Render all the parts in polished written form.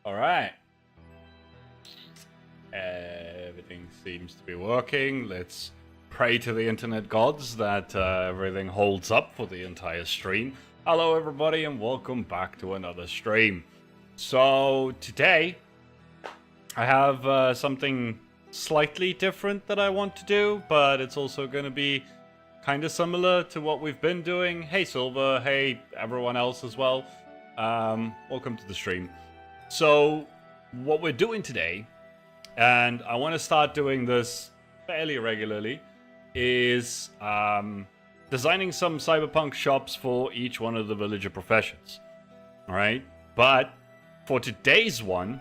All right. Everything seems to be working. Let's pray to the internet gods that everything holds up for the entire stream. Hello everybody and welcome back to another stream. So today I have something slightly different that I want to do, but it's also going to be kind of similar to what we've been doing. Hey Silver, hey everyone else as well. Welcome to the stream. So what we're doing today, and I want to start doing this fairly regularly, is designing some cyberpunk shops for each one of the villager professions. Alright? But for today's one,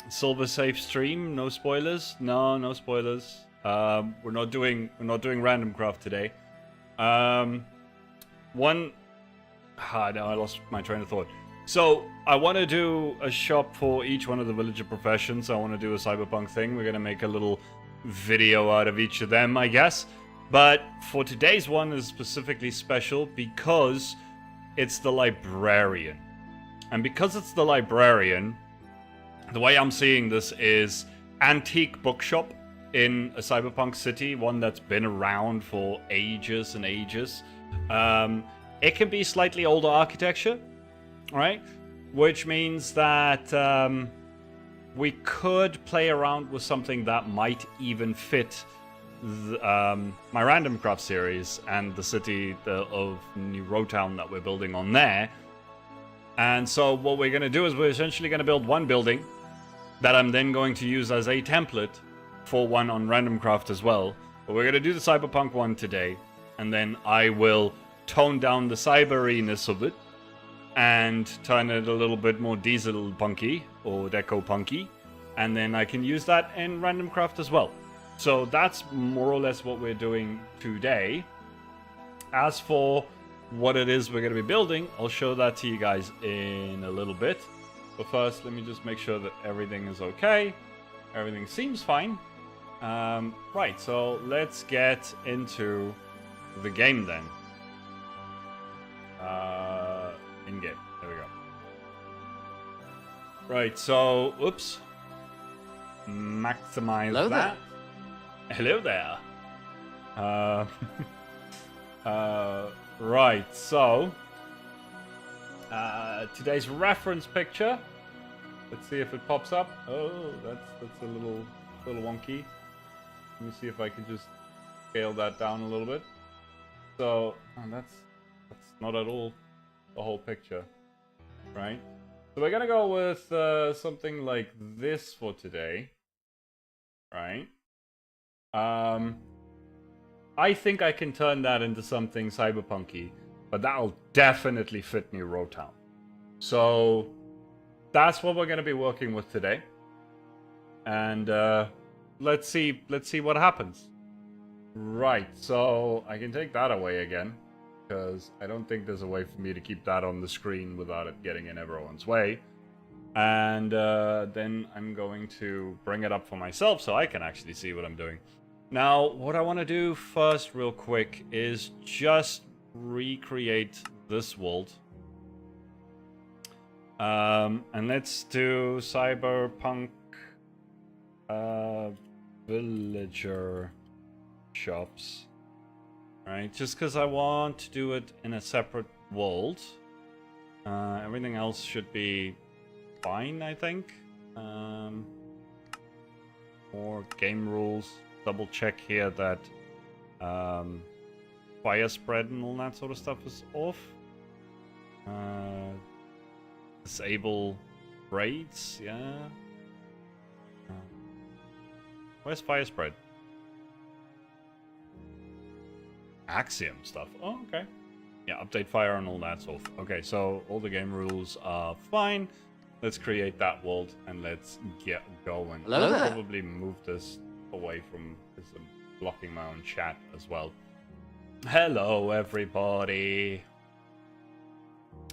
Silver safe stream, no spoilers. No spoilers. We're not doing random craft today. No, I lost my train of thought. So I want to do a shop for each one of the villager professions. I want to do a cyberpunk thing. We're gonna make a little video out of each of them, I guess. But for today's one is specifically special because it's the librarian. And because it's the librarian, the way I'm seeing this is antique bookshop in a cyberpunk city, one that's been around for ages and ages. It can be slightly older architecture, right? Which means that we could play around with something that might even fit my Random Craft series and the city of New Rotown that we're building on there. And so what we're going to do is we're essentially going to build one building that I'm then going to use as a template for one on Random Craft as well. But we're going to do the cyberpunk one today, and then I will tone down the cyberiness of it and turn it a little bit more diesel punky or deco punky, and then I can use that in Random Craft as well. So that's more or less what we're doing today. As for what it is we're going to be building, I'll show that to you guys in a little bit. But first, let me just make sure that everything is okay. Everything seems fine. Right, so let's get into the game then. In-game. There we go. Right, so, oops. Maximize Hello that. Hello there. Right, so today's reference picture. Let's see if it pops up. Oh, that's a little wonky. Let me see if I can just scale that down a little bit. So that's not at all the whole picture, right? So we're gonna go with something like this for today, right? I think I can turn that into something cyberpunky, but that'll definitely fit New Rotown. So that's what we're going to be working with today, and let's see what happens. Right, so I can take that away again because I don't think there's a way for me to keep that on the screen without it getting in everyone's way. And then I'm going to bring it up for myself so I can actually see what I'm doing. Now, what I want to do first real quick is just recreate this world. And let's do cyberpunk villager shops. Right, just because I want to do it in a separate world. Everything else should be fine, I think. More game rules. Double check here that fire spread and all that sort of stuff is off. Disable raids, yeah. Where's fire spread? Axiom stuff. Oh, okay. Yeah, update fire and all that's off. Okay, so all the game rules are fine. Let's create that world and let's get going. Hello there. I'll probably move this away from this. I'm blocking my own chat as well. Hello, everybody.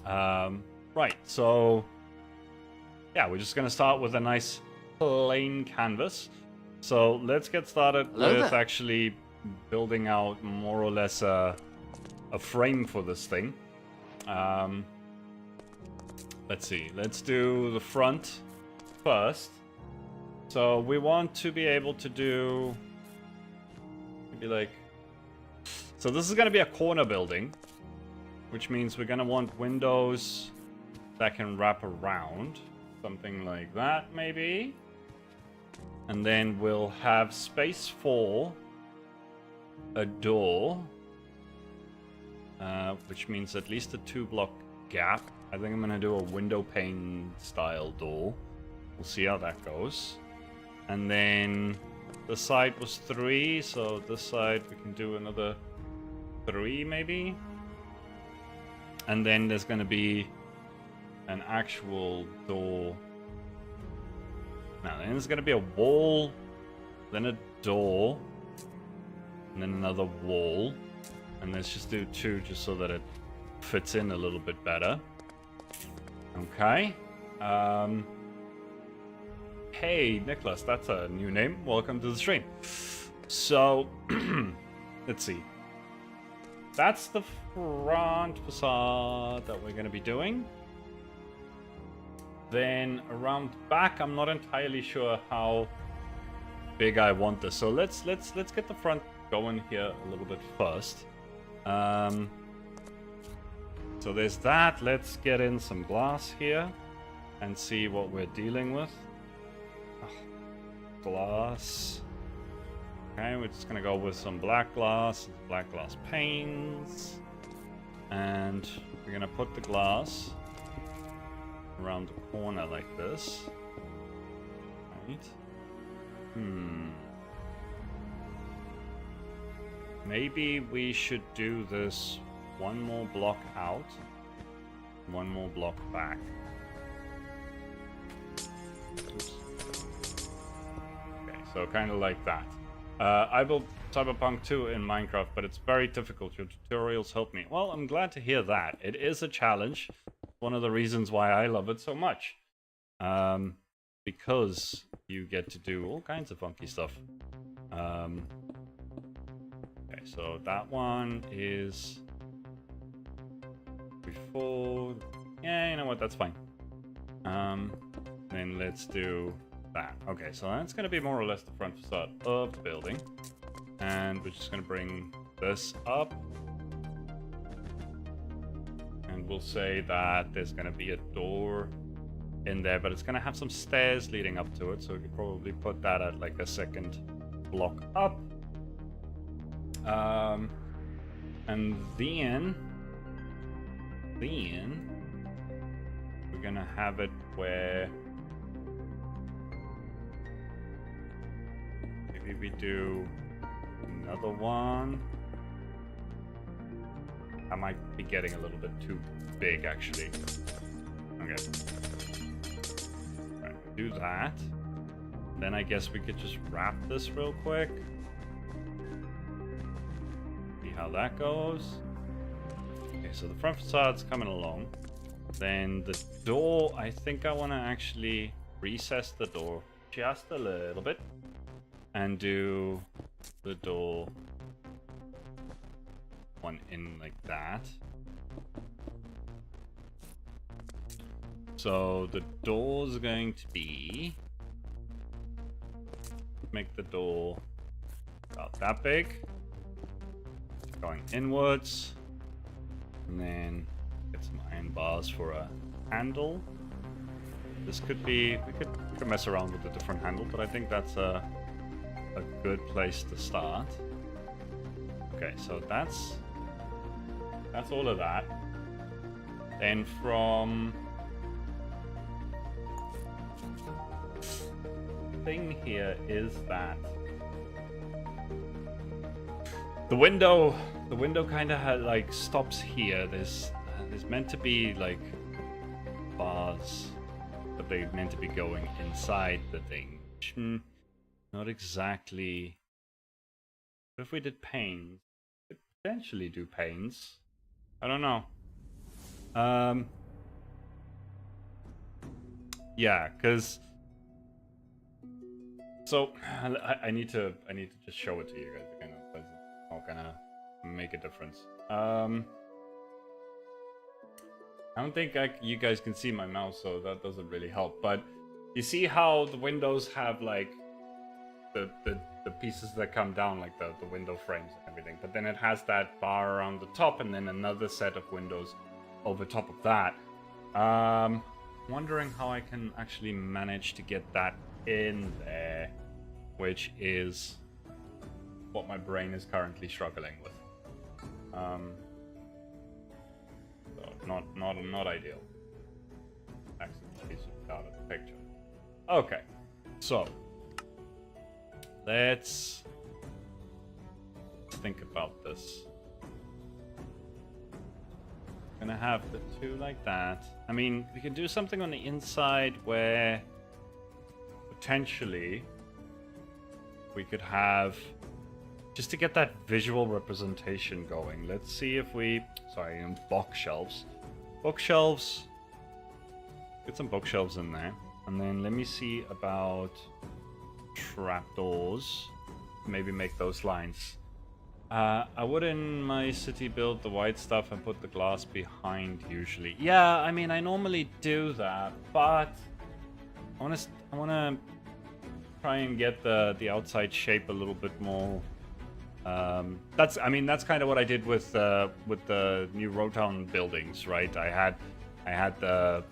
Right, so yeah, we're just gonna start with a nice plain canvas. So let's get started with actually building out more or less a frame for this thing. let's see. Let's do the front first. So we want to be able to do maybe like... So this is going to be a corner building, which means we're going to want windows that can wrap around. Something like that, maybe. And then we'll have space for a door, which means at least a 2-block gap. I think I'm going to do a window pane style door. We'll see how that goes. And then the side was 3, so this side we can do another 3 maybe. And then there's going to be an actual door. Now then there's going to be a wall, then a door, and then another wall. And let's just do 2 just so that it fits in a little bit better. Okay. Hey, Nicholas, that's a new name. Welcome to the stream. So, let's see. That's the front facade that we're going to be doing. Then around back, I'm not entirely sure how big I want this. So let's get the front going here a little bit first. So there's that. Let's get in some glass here and see what we're dealing with. Glass. Okay, we're just gonna go with some black glass panes, and we're gonna put the glass around the corner like this. Right. Maybe we should do this 1 more block out, 1 more block back. Oops. Okay, so kind of like that. I built Cyberpunk 2 in Minecraft, but it's very difficult. Your tutorials help me. Well, I'm glad to hear that. It is a challenge. One of the reasons why I love it so much. Because you get to do all kinds of funky stuff. Okay, so that one is before... Yeah, you know what? That's fine. Then let's do that. Okay, so that's going to be more or less the front facade of the building. And we're just going to bring this up. And we'll say that there's going to be a door in there, but it's going to have some stairs leading up to it. So we could probably put that at like a 2nd block up. And then we're going to have it where maybe we do another one. I might be getting a little bit too big, actually. Okay. Alright, do that. Then I guess we could just wrap this real quick. See how that goes. Okay, so the front facade's coming along. Then the door, I think I want to actually recess the door just a little bit. And do the door one in like that. So the door's going to be... Make the door about that big. Going inwards. And then get some iron bars for a handle. This could be... We could mess around with a different handle, but I think that's a good place to start. Okay, so that's all of that. Then from thing here is that the window kind of like stops here. There's meant to be like bars, but they're meant to be going inside the thing. Not exactly. What if we did panes? We could potentially do panes. I don't know. Yeah, because so I need to just show it to you guys again. Otherwise it's not gonna make a difference. I don't think you guys can see my mouse, so that doesn't really help. But you see how the windows have like the pieces that come down, like the window frames and everything. But then it has that bar around the top, and then another set of windows over top of that. Wondering how I can actually manage to get that in there, which is what my brain is currently struggling with. So not ideal. Accidentally zoomed out of the picture. Okay, so let's think about this. Gonna have the two like that. I mean, we can do something on the inside where potentially we could have, just to get that visual representation going. Let's see if we, bookshelves. Bookshelves. Get some bookshelves in there. And then let me see about trapdoors. Maybe make those lines. I would in my city build the white stuff and put the glass behind usually. Yeah, I mean, I normally do that, but I wanna try and get the outside shape a little bit more. That's kind of what I did with the new Rotown buildings, right? I had the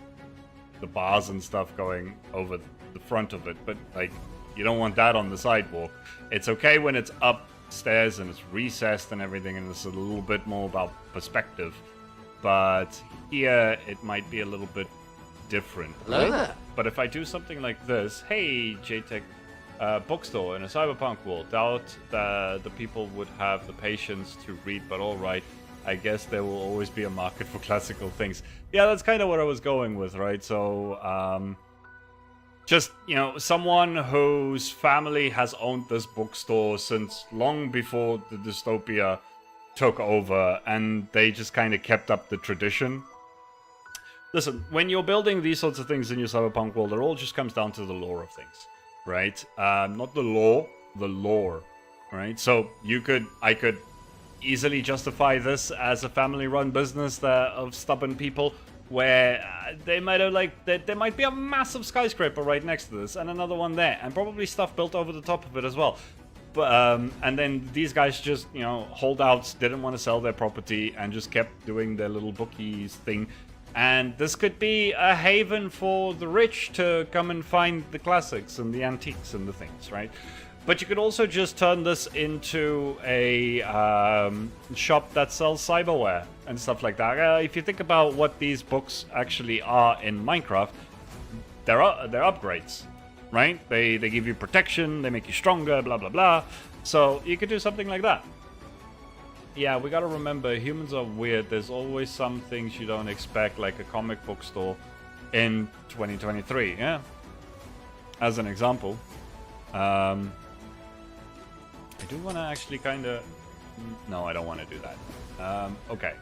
bars and stuff going over the front of it, but like, you don't want that on the sidewalk. It's okay when it's upstairs and it's recessed and everything, and it's a little bit more about perspective. But here it might be a little bit different. Right? But if I do something like this, hey, JTech bookstore in a cyberpunk world, doubt the people would have the patience to read, but all right. I guess there will always be a market for classical things. Yeah, that's kind of what I was going with, right? So, just, someone whose family has owned this bookstore since long before the dystopia took over, and they just kind of kept up the tradition. Listen, when you're building these sorts of things in your cyberpunk world, it all just comes down to the lore of things, right? Not the law, the lore, right? So I could easily justify this as a family-run business of stubborn people, where they might have there might be a massive skyscraper right next to this, and another one there, and probably stuff built over the top of it as well. But and then these guys just holdouts didn't want to sell their property and just kept doing their little bookies thing. And this could be a haven for the rich to come and find the classics and the antiques and the things, right? But you could also just turn this into a shop that sells cyberware and stuff like that. If you think about what these books actually are in Minecraft, they're upgrades, right? They give you protection, they make you stronger, blah, blah, blah. So you could do something like that. Yeah, we gotta remember, humans are weird. There's always some things you don't expect, like a comic book store in 2023, yeah? As an example. I do want to actually kind of... No, I don't want to do that. Okay.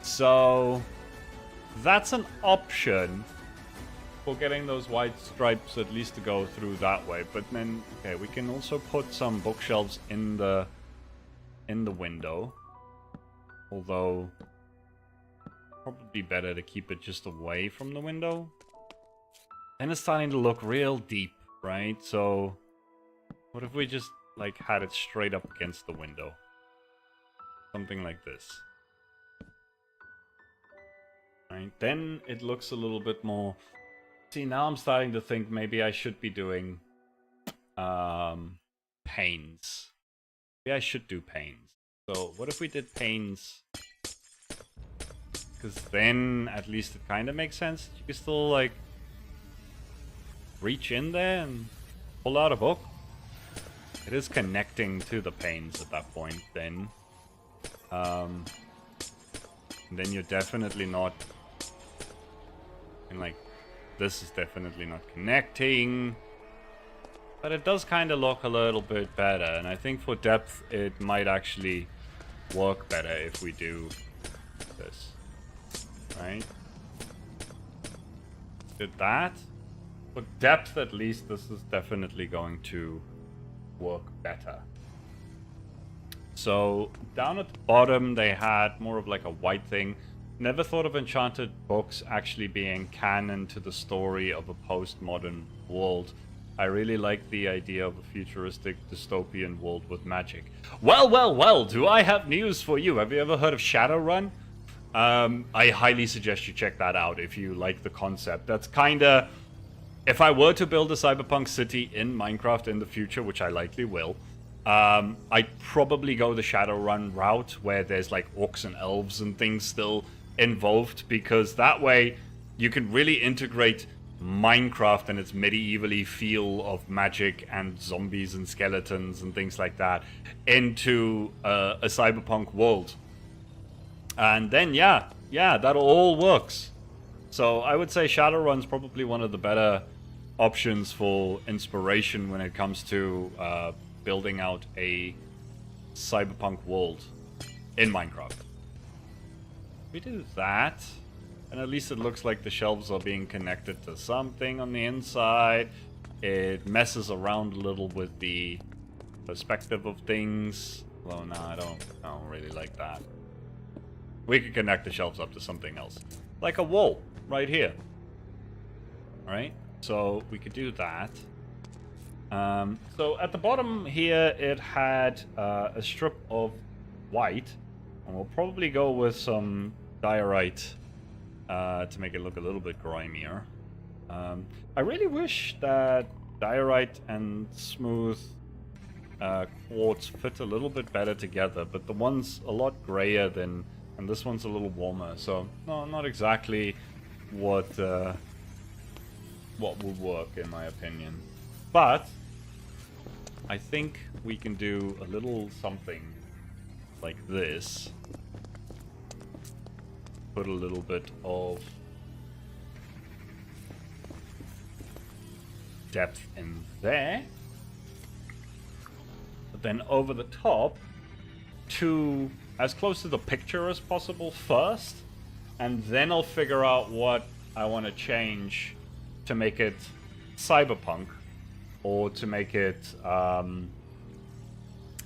So, that's an option for getting those white stripes at least to go through that way. But then, okay, we can also put some bookshelves in the window. Although, probably better to keep it just away from the window. And it's starting to look real deep, right? So, what if we just had it straight up against the window? Something like this. Right, then it looks a little bit more... See, now I'm starting to think maybe I should be doing panes. Maybe I should do panes. So what if we did panes? Because then at least it kind of makes sense. You can still reach in there and pull out a book. It is connecting to the panes at that point then. And then you're definitely not... And this is definitely not connecting. But it does kind of look a little bit better. And I think for depth it might actually work better if we do this. Right? Did that. For depth at least, this is definitely going to work better. So down at the bottom they had more of a white thing. Never thought of enchanted books actually being canon to the story of a postmodern world. I really like the idea of a futuristic dystopian world with magic. Well, well, well, do I have news for you? Have you ever heard of Shadowrun? I highly suggest you check that out if you like the concept. That's kinda... If I were to build a cyberpunk city in Minecraft in the future, which I likely will, I'd probably go the Shadowrun route where there's like orcs and elves and things still involved, because that way you can really integrate Minecraft and its medievally feel of magic and zombies and skeletons and things like that into a cyberpunk world. And then, yeah, that all works. So I would say Shadowrun's probably one of the better options for inspiration when it comes to building out a cyberpunk world in Minecraft. We do that, and at least it looks like the shelves are being connected to something on the inside. It messes around a little with the perspective of things. Well, no, I don't really like that. We could connect the shelves up to something else, like a wall right here. All right, so we could do that. So at the bottom here, it had a strip of white, and we'll probably go with some diorite to make it look a little bit grimier. I really wish that diorite and smooth quartz fit a little bit better together, but the one's a lot grayer than, and this one's a little warmer, so no, not exactly what would work in my opinion. But I think we can do a little something like this. Put a little bit of depth in there. But then over the top, to as close to the picture as possible first, and then I'll figure out what I want to change to make it cyberpunk, or to make it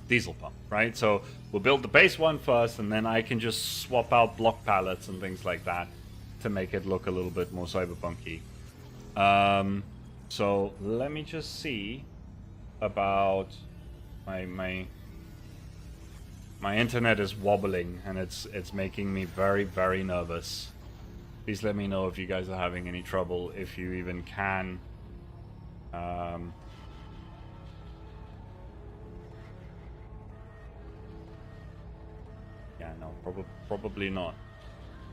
dieselpunk, right? So we'll build the base one first, and then I can just swap out block palettes and things like that to make it look a little bit more cyberpunky. So let me just see about my internet is wobbling, and it's making me very, very nervous. Please let me know if you guys are having any trouble, if you even can. Yeah, no, probably not.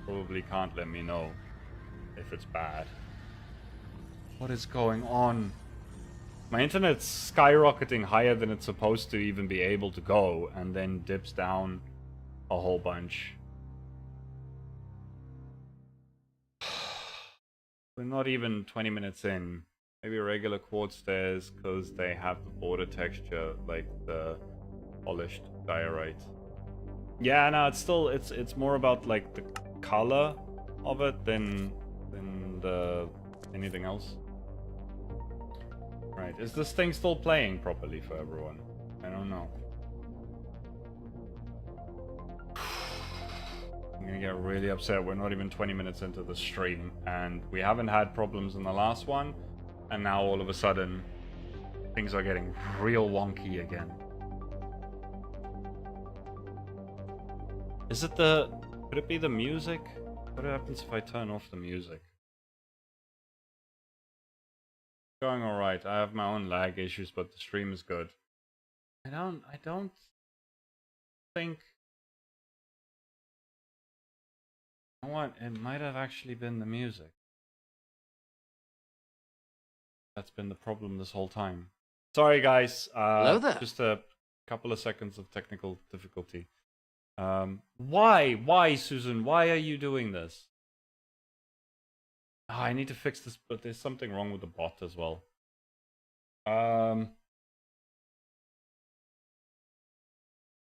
Probably can't let me know if it's bad. What is going on? My internet's skyrocketing higher than it's supposed to even be able to go, and then dips down a whole bunch. We're not even 20 minutes in. Maybe regular quartz stairs, because they have the border texture like the polished diorite. Yeah, no, it's still it's more about like the color of it than the anything else. Right, is this thing still playing properly for everyone? I don't know. I'm gonna get really upset. We're not even 20 minutes into the stream, and we haven't had problems in the last one, and now all of a sudden things are getting real wonky again. Is it the... could it be the music? What happens if I turn off the music? Going alright. I have my own lag issues, but the stream is good. I don't think... You know what? It might have actually been the music. That's been the problem this whole time. Sorry guys. Hello there. Just a couple of seconds of technical difficulty. Why, Susan? Why are you doing this? Oh, I need to fix this, but there's something wrong with the bot as well. Yeah,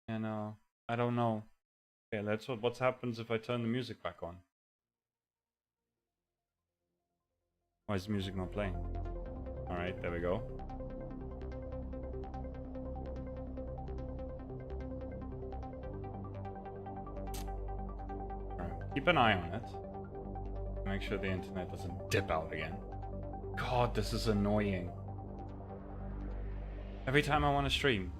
no, I don't know. Okay, let's what happens if I turn the music back on? Why is the music not playing? Alright, there we go. Alright. keep an eye on it. Make sure the internet doesn't dip out again. God, this is annoying. Every time I want to stream.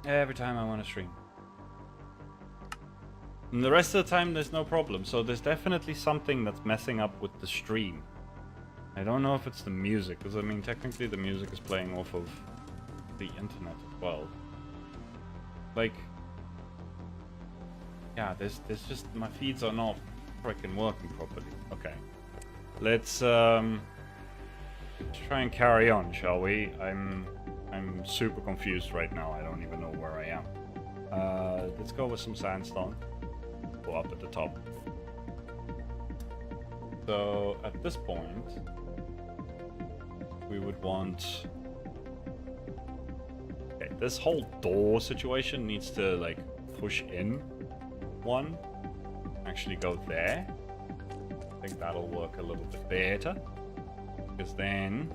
Every time I want to stream. And the rest of the time there's no problem. So there's definitely something that's messing up with the stream. I don't know if it's the music, because I mean technically the music is playing off of the internet as well. Like, yeah, there's just, my feeds are not freaking working properly. Okay, let's try and carry on, shall we? I'm super confused right now. I don't even know where I am. Let's go with some sandstone. Go up at the top. So at this point, we would want... Okay, this whole door situation needs to like push in one. Actually go there. I think that'll work a little bit better. Because then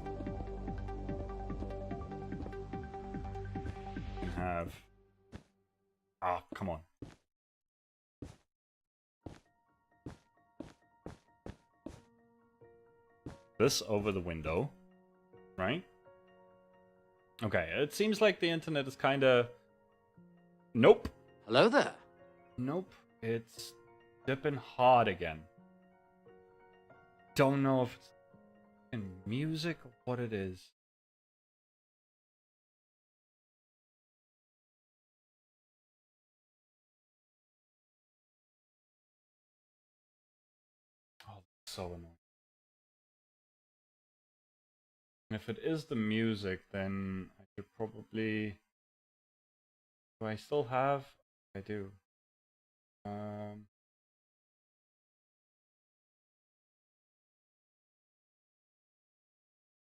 you can have... Ah, come on. This over the window. Right? Okay, it seems like the internet is kind of... Nope. Hello there. Nope. It's dipping hard again. Don't know if it's in music or what it is. Oh, so annoying. If it is the music, then I could probably... Do I still have? I do.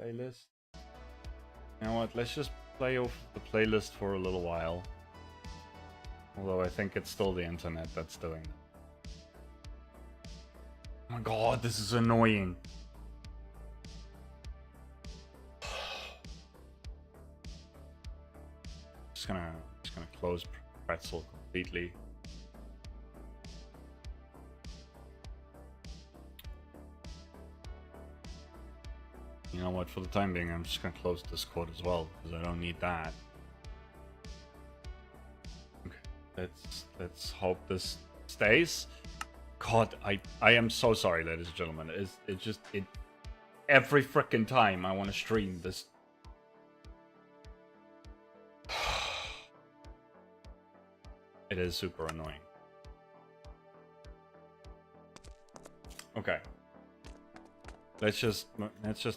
Playlist. You know what? Let's just play off the playlist for a little while. Although I think it's still the internet that's doing it. Oh my god, this is annoying. Just gonna close Pretzel completely. You know what? For the time being, I'm just gonna close Discord as well because I don't need that. Okay, let's hope this stays. God, I am so sorry, ladies and gentlemen. It's just every frickin' time I want to stream this. It is super annoying. Okay. Let's just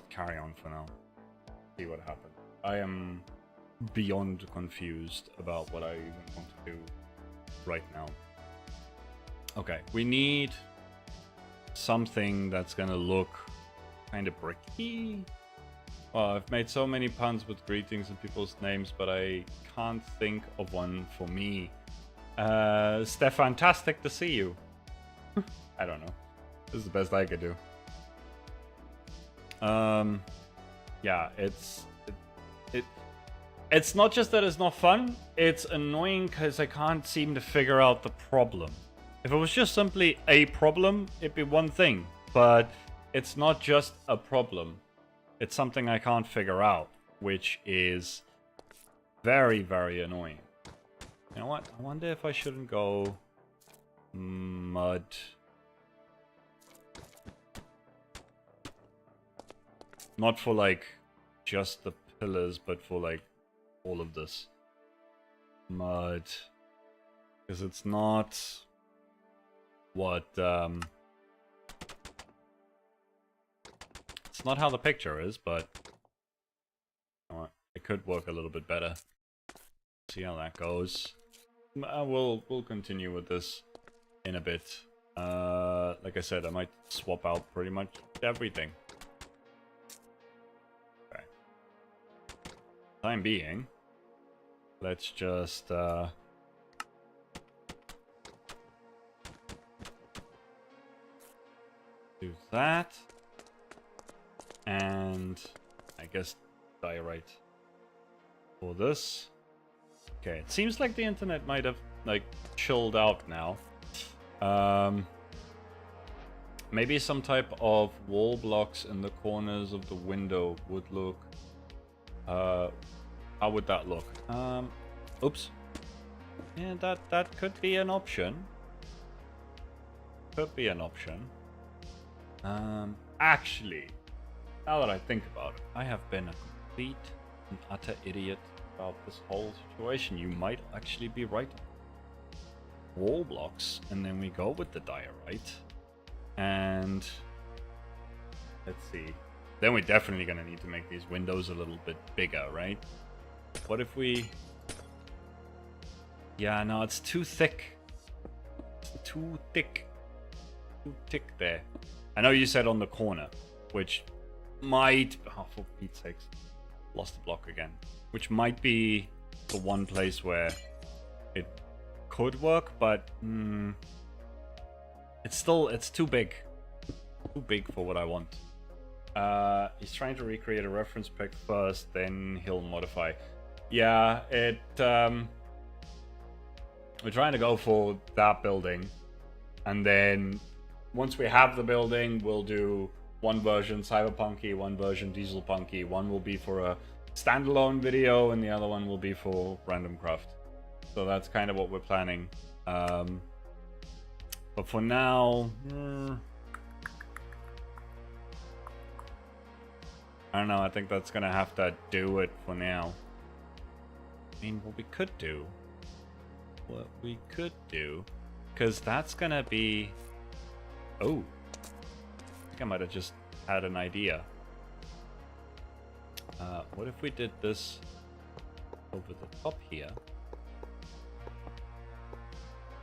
carry on for now. See what happens. I am beyond confused about what I even want to do right now. Okay, we need something that's gonna look kind of bricky. Well, I've made so many puns with greetings and people's names, but I can't think of one for me. Stefantastic to see you. I don't know. This is the best I could do. Yeah, it's not just that it's not fun, it's annoying because I can't seem to figure out the problem. If it was just simply a problem, it'd be one thing, but it's not just a problem. It's something I can't figure out, which is very, very annoying. You know what? I wonder if I shouldn't go mud. Not for like just the pillars, but for like all of this. Mud. Because it's not what it's not how the picture is, but you know what? It could work a little bit better. See how that goes. We'll continue with this in a bit. Like I said, I might swap out pretty much everything. Okay. Time being, let's just do that, and I guess diorite for this. Okay, it seems like the internet might have like chilled out now. Maybe some type of wall blocks in the corners of the window would look... how would that look? Oops. Yeah, that could be an option. Could be an option. Actually, now that I think about it, I have been a complete and utter idiot about this whole situation. You might actually be right. Wall blocks, and then we go with the diorite. And let's see. Then we're definitely gonna need to make these windows a little bit bigger, right? What if we... Yeah, no, it's too thick. It's too thick. Too thick there. I know you said on the corner, which might... Oh, for Pete's sakes. Lost the block again. Which might be the one place where it could work, but... it's too big. Too big for what I want. He's trying to recreate a reference pic first, then he'll modify. Yeah, we're trying to go for that building. And then once we have the building, we'll do one version cyberpunky, one version dieselpunky. One will be for a standalone video, and the other one will be for random craft. So that's kind of what we're planning. But for now, I don't know. I think that's gonna have to do it for now. I mean, what we could do, because that's gonna be... Oh, I think I might have just had an idea. What if we did this over the top here?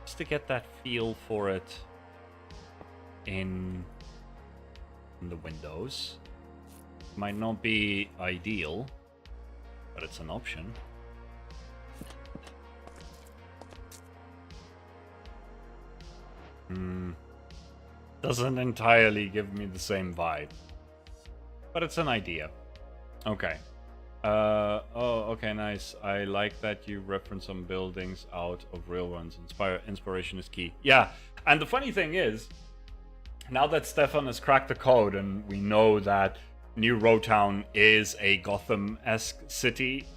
Just to get that feel for it in the windows. Might not be ideal, but it's an option. Doesn't entirely give me the same vibe, but it's an idea. Okay. Oh, okay, nice. I like that you reference some buildings out of real ones. Inspiration is key. Yeah, and the funny thing is, now that Stefan has cracked the code and we know that New Roadtown is a Gotham-esque city,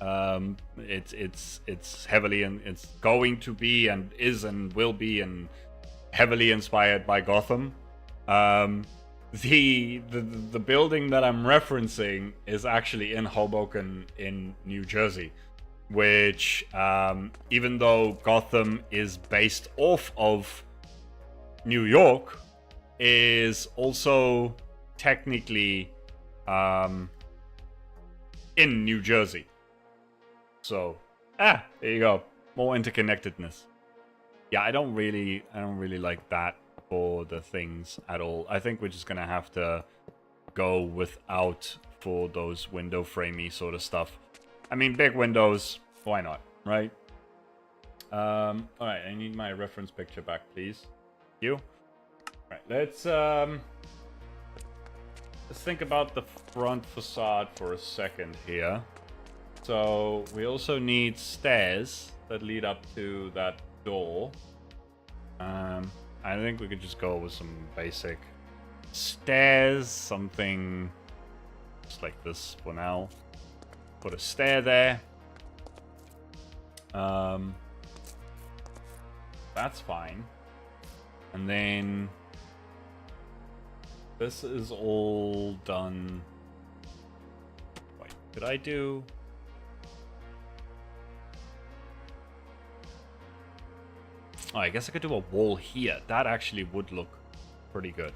it's heavily and it's going to be and is and will be and heavily inspired by Gotham. The building that I'm referencing is actually in Hoboken in New Jersey, which even though Gotham is based off of New York, is also technically in New Jersey. So there you go, more interconnectedness. Yeah, I don't really like that for the things at all. I think we're just gonna have to go without for those window framey sort of stuff. I mean, big windows, why not, right? Alright, I need my reference picture back, please. Thank you. Alright, let's think about the front facade for a second here. So we also need stairs that lead up to that door. I think we could just go with some basic stairs, something just like this for now. Put a stair there. That's fine. And then this is all done. Wait, could I do... Oh, I guess I could do a wall here. That actually would look pretty good,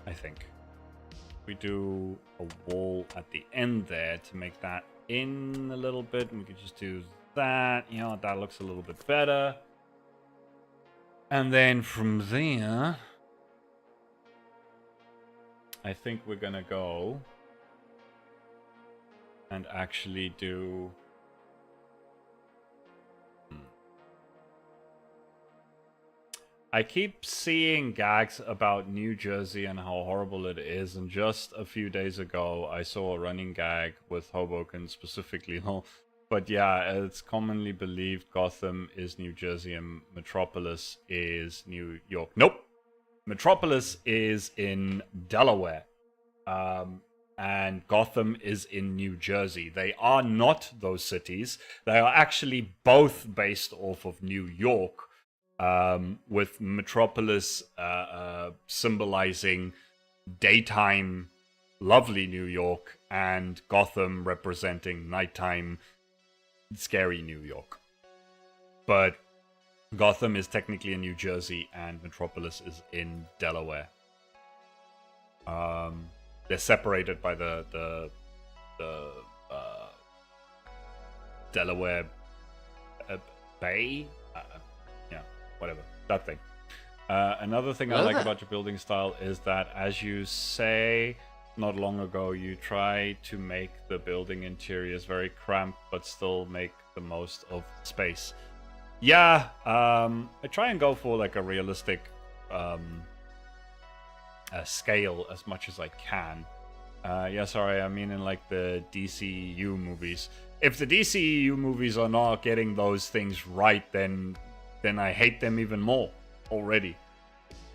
I think. We do a wall at the end there to make that in a little bit. And we could just do that. You know, that looks a little bit better. And then from there, I think we're gonna go and actually do... I keep seeing gags about New Jersey and how horrible it is, and just a few days ago I saw a running gag with Hoboken specifically. But yeah, it's commonly believed Gotham is New Jersey and Metropolis is New York. Nope. Metropolis is in Delaware. And Gotham is in New Jersey. They are not those cities. They are actually both based off of New York, with Metropolis symbolizing daytime, lovely New York, and Gotham representing nighttime, scary New York. But Gotham is technically in New Jersey, and Metropolis is in Delaware. They're separated by the Delaware Bay. Yeah, whatever, that thing. Another thing I like about your building style is that, as you say, not long ago, you try to make the building interiors very cramped, but still make the most of space. Yeah, I try and go for like a realistic scale as much as I can. Yeah, sorry, I mean in like the DCEU movies. If the DCEU movies are not getting those things right, then I hate them even more already.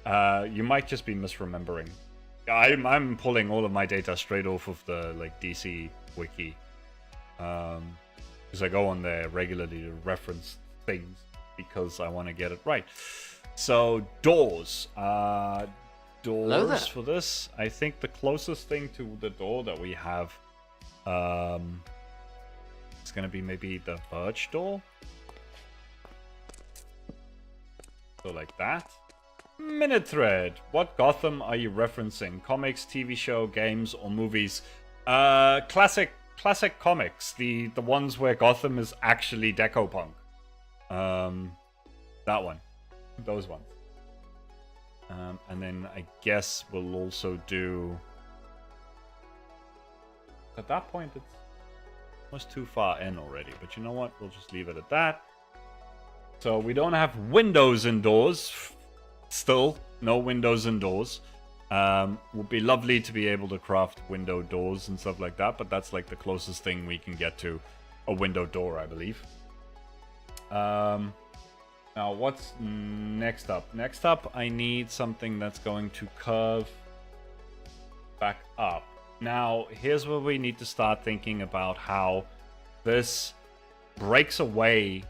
You might just be misremembering. I'm pulling all of my data straight off of the like DC wiki, because I go on there regularly to reference things because I want to get it right. So doors. Doors for this. I think the closest thing to the door that we have is going to be maybe the birch door. So like that. Minute thread. What Gotham are you referencing? Comics, TV show, games, or movies? Classic comics. The ones where Gotham is actually Decopunk. That one. Those ones. And then I guess we'll also do... At that point, it's almost too far in already. But you know what? We'll just leave it at that. So we don't have windows indoors. Still, no windows indoors. Would be lovely to be able to craft window doors and stuff like that. But that's like the closest thing we can get to a window door, I believe. Now, what's next up? Next up, I need something that's going to curve back up. Now, here's where we need to start thinking about how this breaks away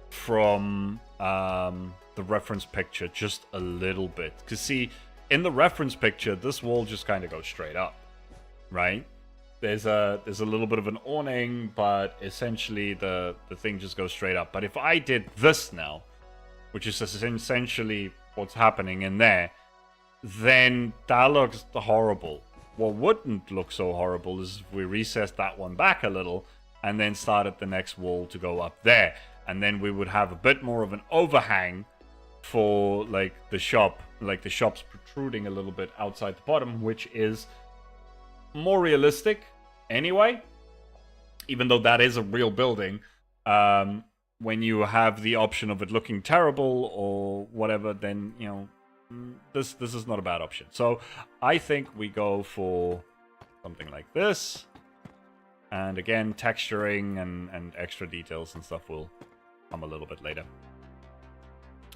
from the reference picture just a little bit. Because, see, in the reference picture, this wall just kind of goes straight up, right? There's a little bit of an awning, but essentially the thing just goes straight up. But if I did this now, which is essentially what's happening in there, then that looks horrible. What wouldn't look so horrible is if we recess that one back a little and then started the next wall to go up there. And then we would have a bit more of an overhang for like the shop, like the shop's protruding a little bit outside the bottom, which is more realistic anyway, even though that is a real building. When you have the option of it looking terrible or whatever, then, you know, this is not a bad option. So I think we go for something like this. And again, texturing and extra details and stuff will come a little bit later.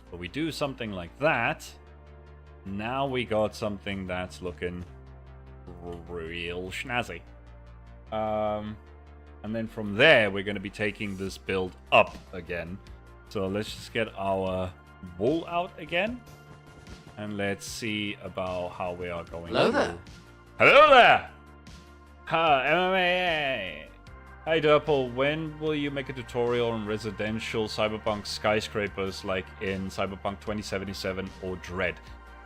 But we do something like that. Now we got something that's looking real snazzy. And then from there, we're going to be taking this build up again. So let's just get our wool out again. And let's see about how we are going. Hello there. Hello there! Hi, MMA. Hi, Derpol. When will you make a tutorial on residential cyberpunk skyscrapers like in Cyberpunk 2077 or Dread?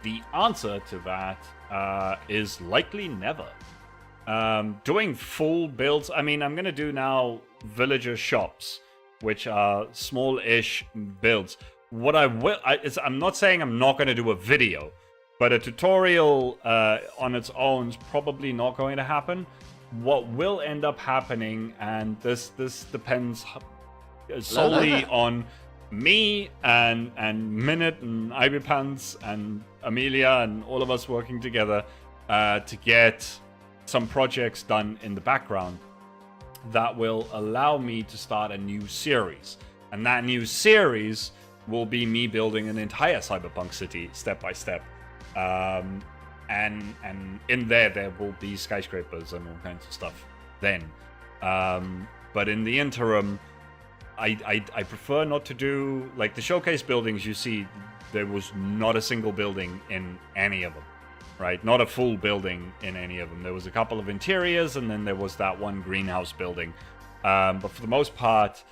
The answer to that is likely never. Doing full builds, I mean, I'm gonna do now villager shops, which are small-ish builds. What I will, I'm not saying I'm not gonna do a video, but a tutorial on its own is probably not going to happen. What will end up happening, and this depends solely on me and Minute and Ivypants and Amelia and all of us working together to get some projects done in the background. that will allow me to start a new series. And that new series will be me building an entire cyberpunk city step by step. And in there will be skyscrapers and all kinds of stuff then. But in the interim, I prefer not to do, like, the showcase buildings you see, there was not a single building in any of them, right? Not a full building in any of them. There was a couple of interiors, and then there was that one greenhouse building. But for the most part,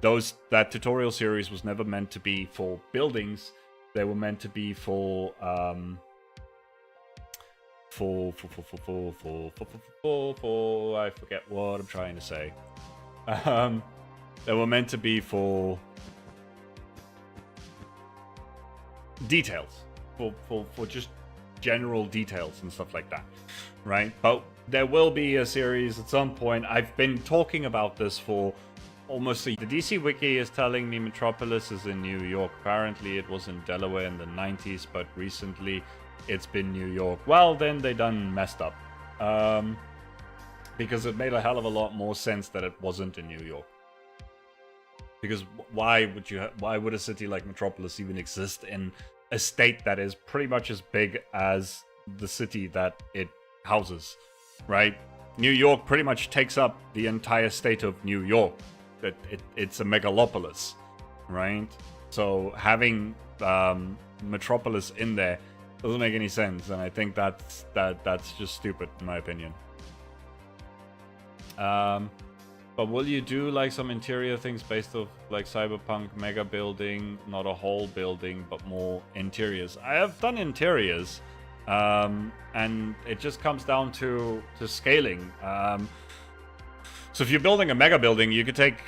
that tutorial series was never meant to be for buildings. They were meant to be for I forget what I'm trying to say. They were meant to be for details, for just general details and stuff like that, right? But there will be a series at some point. I've been talking about this for almost the DC Wiki is telling me Metropolis is in New York. Apparently it was in Delaware in the 90s, but recently it's been New York. Well, then they done messed up. Because it made a hell of a lot more sense that it wasn't in New York. Because why would a city like Metropolis even exist in a state that is pretty much as big as the city that it houses, right? New York pretty much takes up the entire state of New York. It's a megalopolis, right? So having Metropolis in there doesn't make any sense, and I think that's just stupid in my opinion. But will you do like some interior things based off like Cyberpunk mega building, not a whole building, but more interiors? I have done interiors, and it just comes down to scaling. So if you're building a mega building, you could take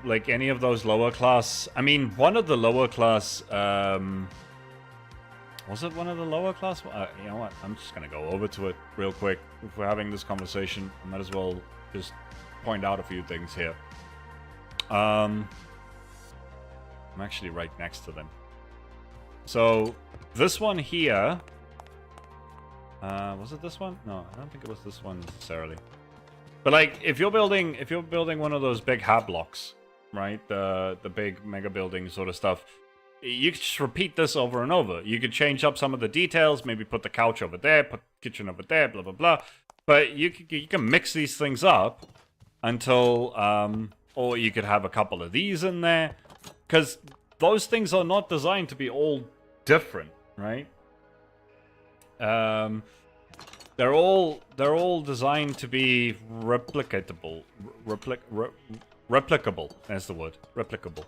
like any of those lower class. I mean, one of the lower class. Was it one of the lower class? You know what? I'm just gonna go over to it real quick. If we're having this conversation, I might as well just point out a few things here. I'm actually right next to them. So this one here. Was it this one? No, I don't think it was this one necessarily. But like, if you're building one of those big hab blocks, right? The big mega building sort of stuff. You could just repeat this over and over. You could change up some of the details, maybe put the couch over there, put the kitchen over there, blah blah blah. But you can mix these things up until, or you could have a couple of these in there, because those things are not designed to be all different, right? They're all designed to be replicable. Replicable. That's the word. Replicable.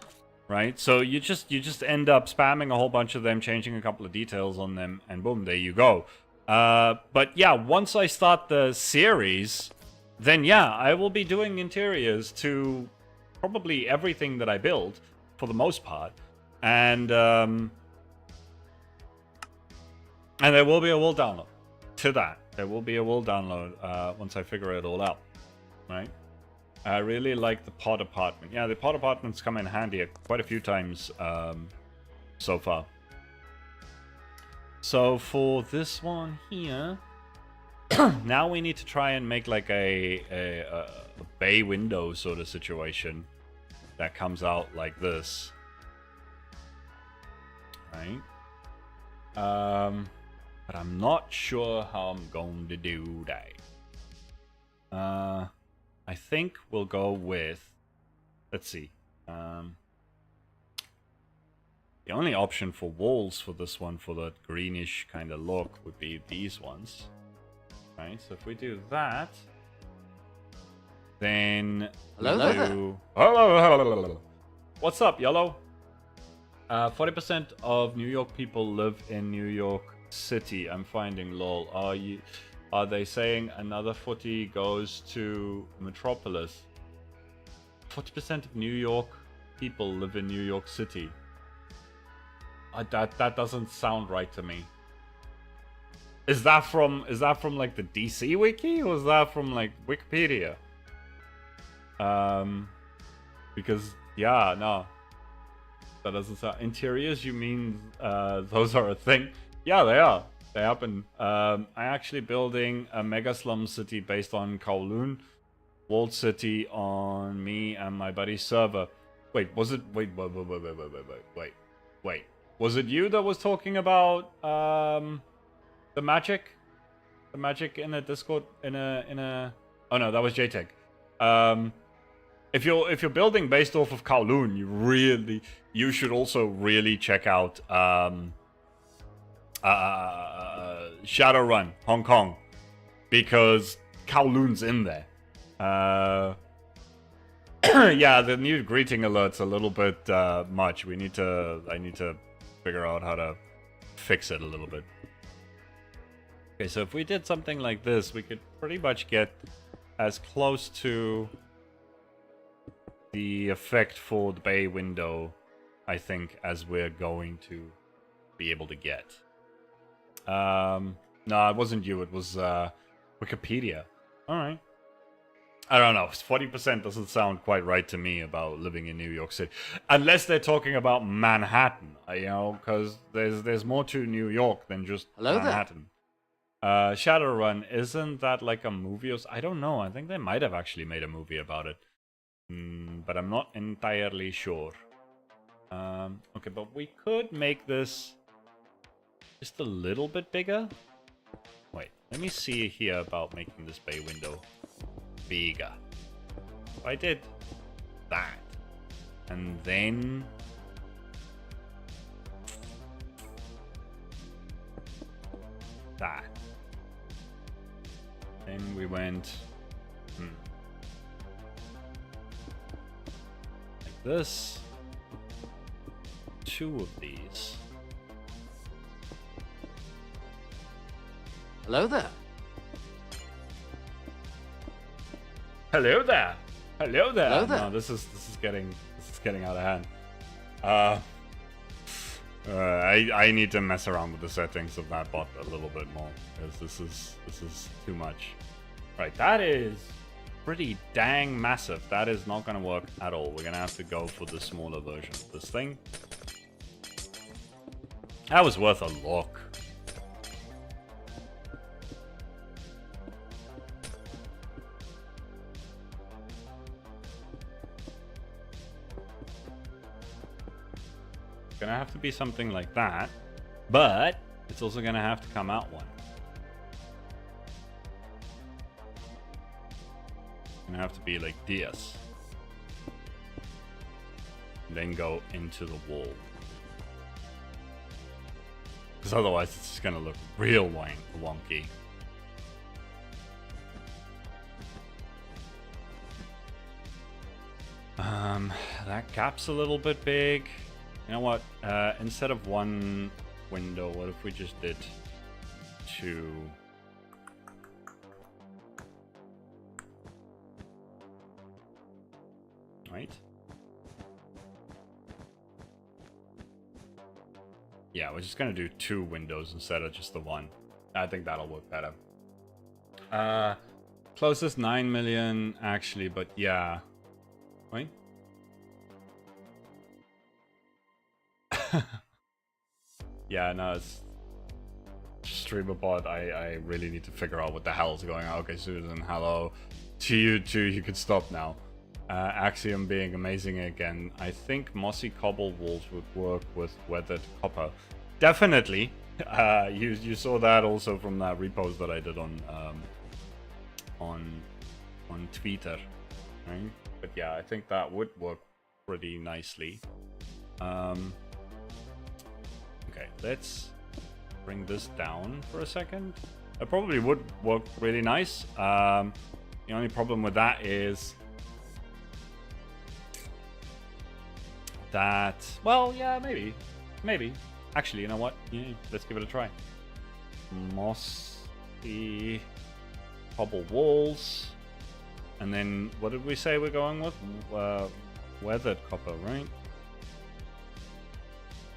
Right? So you just end up spamming a whole bunch of them, changing a couple of details on them, and boom, there you go. But yeah, once I start the series, then yeah, I will be doing interiors to probably everything that I build, for the most part. And there will be a world download to that. There will be a world download once I figure it all out, right? I really like the pod apartment. Yeah, the pod apartments come in handy quite a few times so far. So for this one here, now we need to try and make like a bay window sort of situation that comes out like this, right? But I'm not sure how I'm going to do that. I think we'll go with, let's see. The only option for walls for this one, for that greenish kind of look, would be these ones. Right, so if we do that, then hello. Hello. What's up, Yellow? 40% of New York people live in New York City. I'm finding lol. Are they saying another 40 goes to Metropolis? 40% of New York people live in New York City. That doesn't sound right to me. Is that from like the DC wiki, or is that from like Wikipedia? Because yeah, no, that doesn't sound. Interiors, you mean those are a thing? Yeah, they are. They happen. I'm actually building a mega slum city based on Kowloon. Walled city on me and my buddy's server. Wait, was it? Wait. Was it you that was talking about the magic? The magic in a Discord in a. Oh no, that was JTech. If you're building based off of Kowloon, you should also really check out Shadowrun Hong Kong, because Kowloon's in there. Yeah, the new greeting alert's a little bit much. I need to figure out how to fix it a little bit. Okay, so if we did something like this, we could pretty much get as close to the effect for the bay window, I think, as we're going to be able to get. No, it wasn't you, it was Wikipedia. Alright. I don't know, 40% doesn't sound quite right to me about living in New York City. Unless they're talking about Manhattan, you know, because there's more to New York than just Manhattan. Shadowrun, isn't that like a movie or I don't know, I think they might have actually made a movie about it. But I'm not entirely sure. Okay, but we could make this just a little bit bigger. Wait, let me see here about making this bay window bigger. If I did that, and then that, then we went like this, 2 of these. Hello there. Hello there. Hello there. Hello there. No, this is getting out of hand. I need to mess around with the settings of that bot a little bit more, because this is too much. Right, that is pretty dang massive. That is not going to work at all. We're going to have to go for the smaller version of this thing. That was worth a look. Gonna have to be something like that, but it's also gonna have to come out one. Gonna have to be like this, and then go into the wall, because otherwise it's just gonna look real wonky. That gap's a little bit big. You know what? Instead of 1 window, what if we just did 2? Right? Yeah, we're just gonna do 2 windows instead of just the 1. I think that'll work better. Closest 9 million, actually, but yeah. Wait. Yeah, no, it's StreamerBot. I really need to figure out what the hell is going on. Okay, Susan, hello. To you too, you can stop now. Axiom being amazing again. I think mossy cobble walls would work with weathered copper. Definitely. You saw that also from that repost that I did on Twitter, right? But yeah, I think that would work pretty nicely. Okay, let's bring this down for a second. It probably would work really nice. The only problem with that is that, well, yeah, maybe. Actually, you know what? Yeah, let's give it a try. Mossy cobble walls. And then, what did we say we're going with? Weathered copper, right?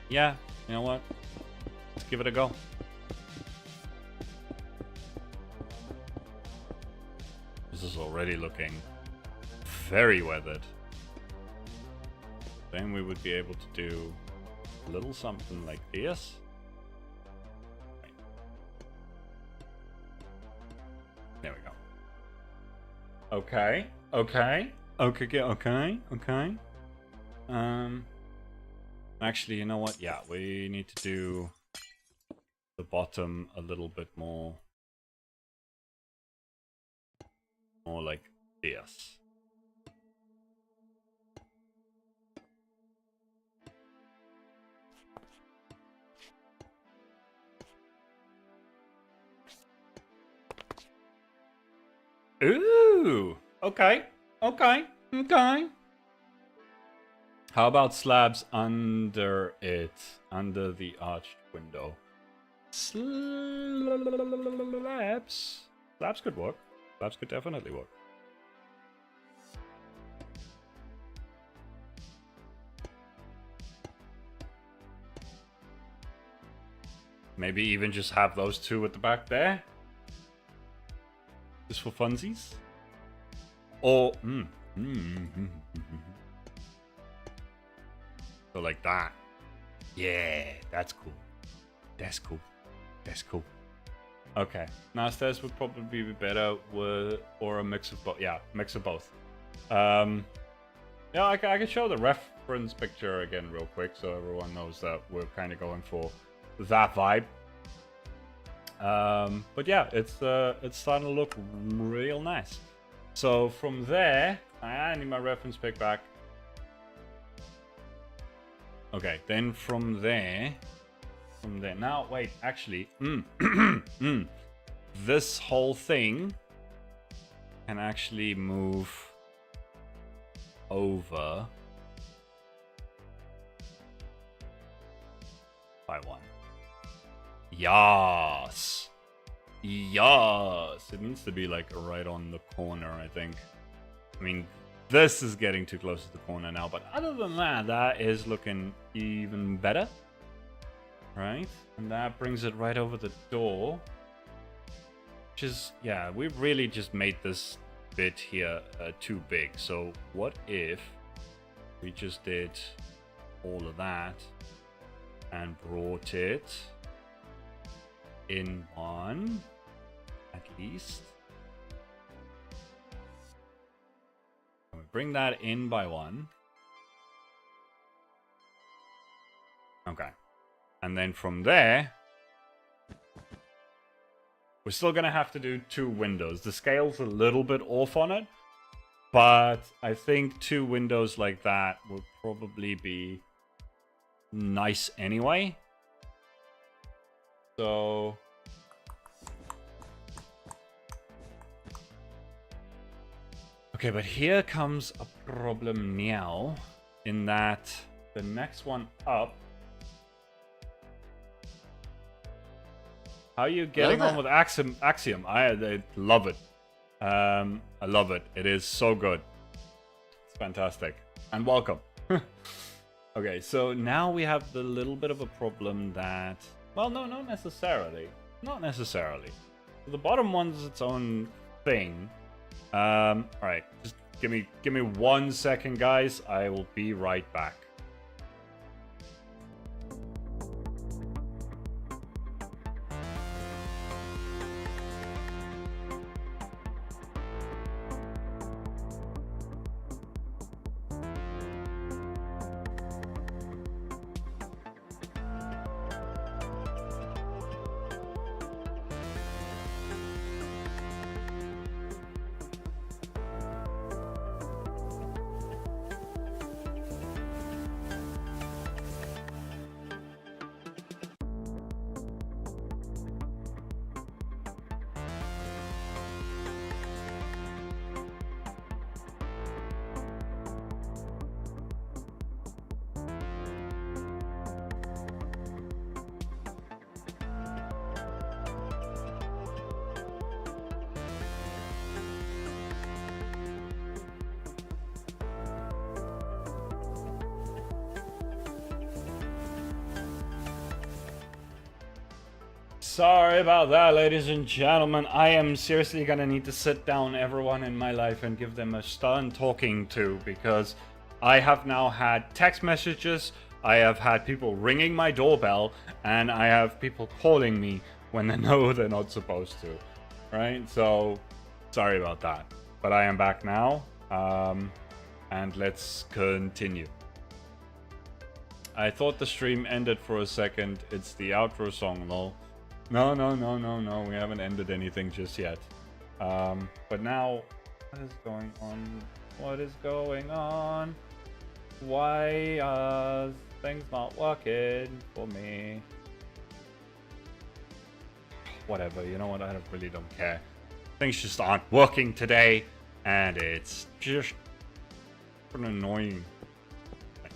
Yeah, you know what? Let's give it a go. This is already looking very weathered. Then we would be able to do a little something like this. Right. There we go. Okay. Okay. Okay. Actually, you know what? Yeah, we need to do the bottom a little bit more like this. Ooh. Okay. How about slabs under it, under the arched window? Slabs could work. Slabs could definitely work. Maybe even just have those two at the back there. Just for funsies. Or so like that. Yeah, that's cool. That's cool. Okay. Now stairs would probably be better with, or a mix of both. Yeah, mix of both. Yeah, I can show the reference picture again real quick so everyone knows that we're kind of going for that vibe. But yeah, it's starting to look real nice. So from there, I need my reference pick back. Okay, then from there, now wait, actually, this whole thing can actually move over by one. Yes. It needs to be like right on the corner, I think. I mean, this is getting too close to the corner now, but other than that, that is looking even better. Right? And that brings it right over the door. Which is, yeah, we really just made this bit here too big. So what if we just did all of that and brought it in one, at least. And we bring that in by one. Okay. And then from there, we're still going to have to do two windows. The scale's a little bit off on it, but I think two windows like that would probably be nice anyway. So okay, but here comes a problem now, in that the next one up. How are you getting on with Axiom? I love it. I love it. It is so good. It's fantastic. And welcome. Okay, so now we have the little bit of a problem that, well, no, not necessarily. Not necessarily. The bottom one's its own thing. All right, just give me 1 second, guys. I will be right back. Sorry about that, ladies and gentlemen. I am seriously gonna need to sit down everyone in my life and give them a stern talking to, because I have now had text messages, I have had people ringing my doorbell, and I have people calling me when they know they're not supposed to. Right? So, sorry about that. But I am back now. And let's continue. I thought the stream ended for a second. It's the outro song, though. No. We haven't ended anything just yet. But now, what is going on? What is going on? Why are things not working for me? Whatever, you know what? I really don't care. Things just aren't working today, and it's just annoying.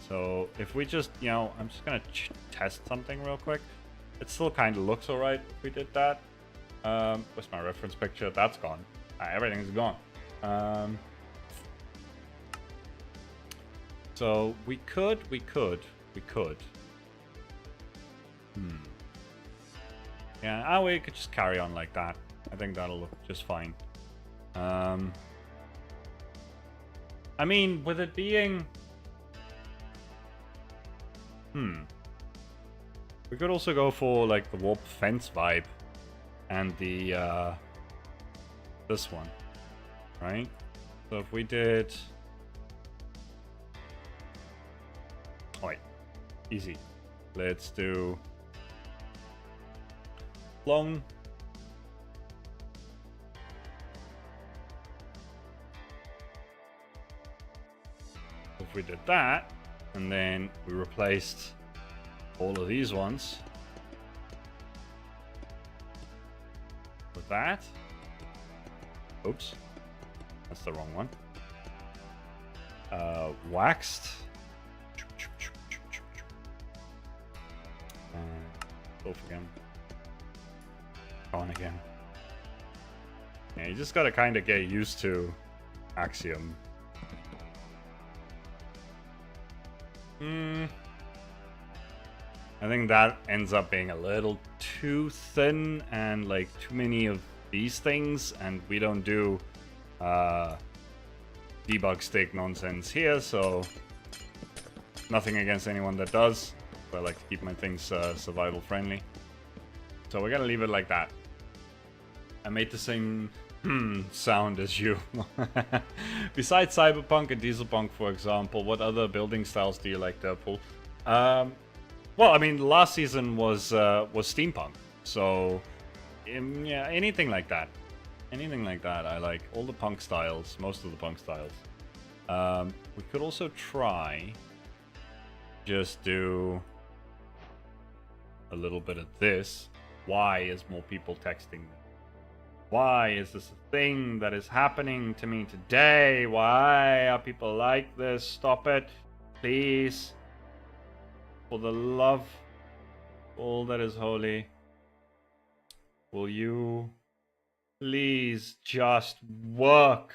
So if we just, I'm just gonna test something real quick. It still kind of looks alright if we did that. Where's my reference picture? That's gone. Everything's gone. So we could. Yeah, we could just carry on like that. I think that'll look just fine. I mean, with it being... We could also go for, like, the warp fence vibe. And the, this one. Right? So if we did... Oh, wait. Easy. Let's do... long. If we did that, and then we replaced all of these ones with that. Oops, that's the wrong one. Waxed. Off again. On again. Yeah, you just gotta kind of get used to Axiom. I think that ends up being a little too thin and like too many of these things, and we don't do debug stick nonsense here, so nothing against anyone that does. But I like to keep my things survival friendly. So we're gonna leave it like that. I made the same sound as you. Besides Cyberpunk and Dieselpunk, for example, what other building styles do you like, Derpol? Well, I mean, last season was steampunk, so yeah, anything like that. Anything like that, I like. All the punk styles, most of the punk styles. We could also try just do a little bit of this. Why is more people texting me? Why is this a thing that is happening to me today? Why are people like this? Stop it, please. For the love of all that is holy, will you please just work?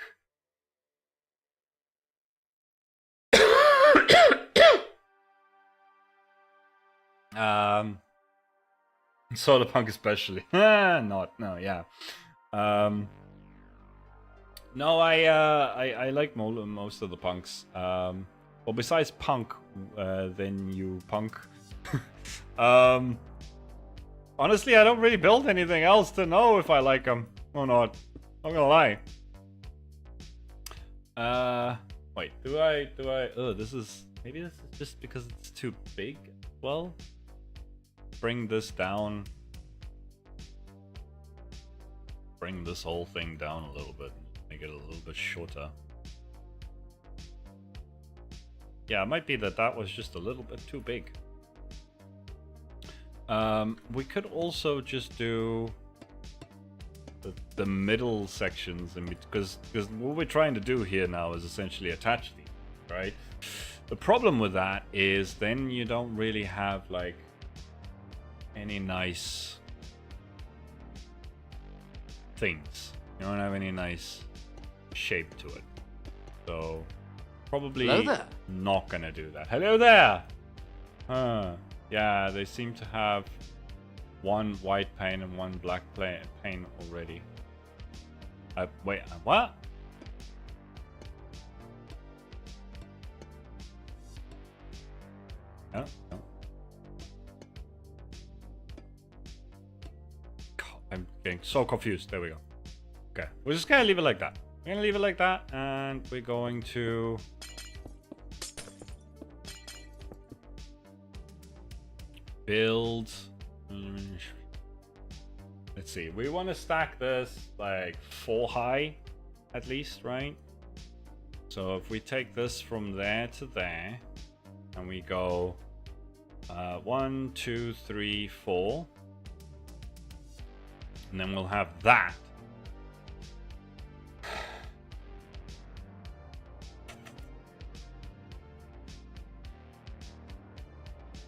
Solarpunk especially. Yeah. No, I like most of the punks. Well, besides punk, then you punk. Honestly, I don't really build anything else to know if I like them or not. I'm gonna lie. Wait, do I? Oh, maybe this is just because it's too big. Well, bring this down. Bring this whole thing down a little bit. Make it a little bit shorter. Yeah, it might be that was just a little bit too big. We could also just do the middle sections, because what we're trying to do here now is essentially attach these, right? The problem with that is then you don't really have like any nice things. You don't have any nice shape to it. So probably not gonna do that. Hello there! Yeah, they seem to have one white pane and one black pane already. Wait, what? No. God, I'm getting so confused. There we go. Okay, we're just gonna leave it like that. We're gonna leave it like that, and we're going to build. Let's see. We want to stack this like 4 high, at least, right? So if we take this from there to there, and we go 1, 2, 3, 4, and then we'll have that.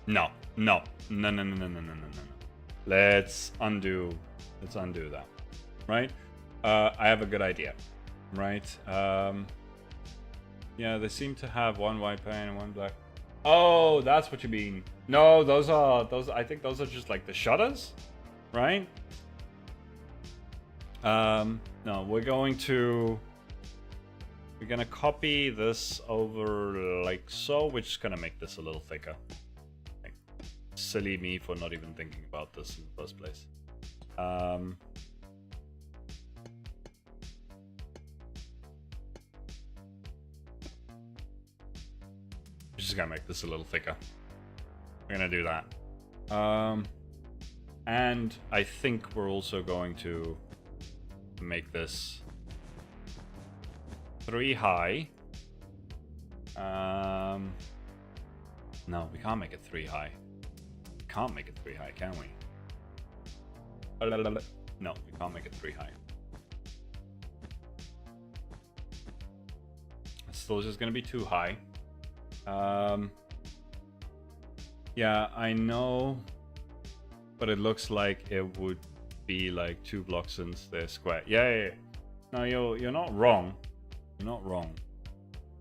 No. Let's undo that, right? I have a good idea, right? Yeah, they seem to have one white pane and one black. Oh, that's what you mean. No, those I think those are just like the shutters, right? No, we're gonna copy this over like so. We're just gonna make this a little thicker. Like, silly me for not even thinking about this in the first place. Just gonna make this a little thicker. We're gonna do that. And I think we're also going to make this 3 high. No, we can't make it 3 high. We can't make it 3 high, can we? No, we can't make it 3 high. It's still just gonna be 2 high. Yeah, I know, but it looks like it would be like 2 blocks since they're square. Yeah. No, you're not wrong. You're not wrong.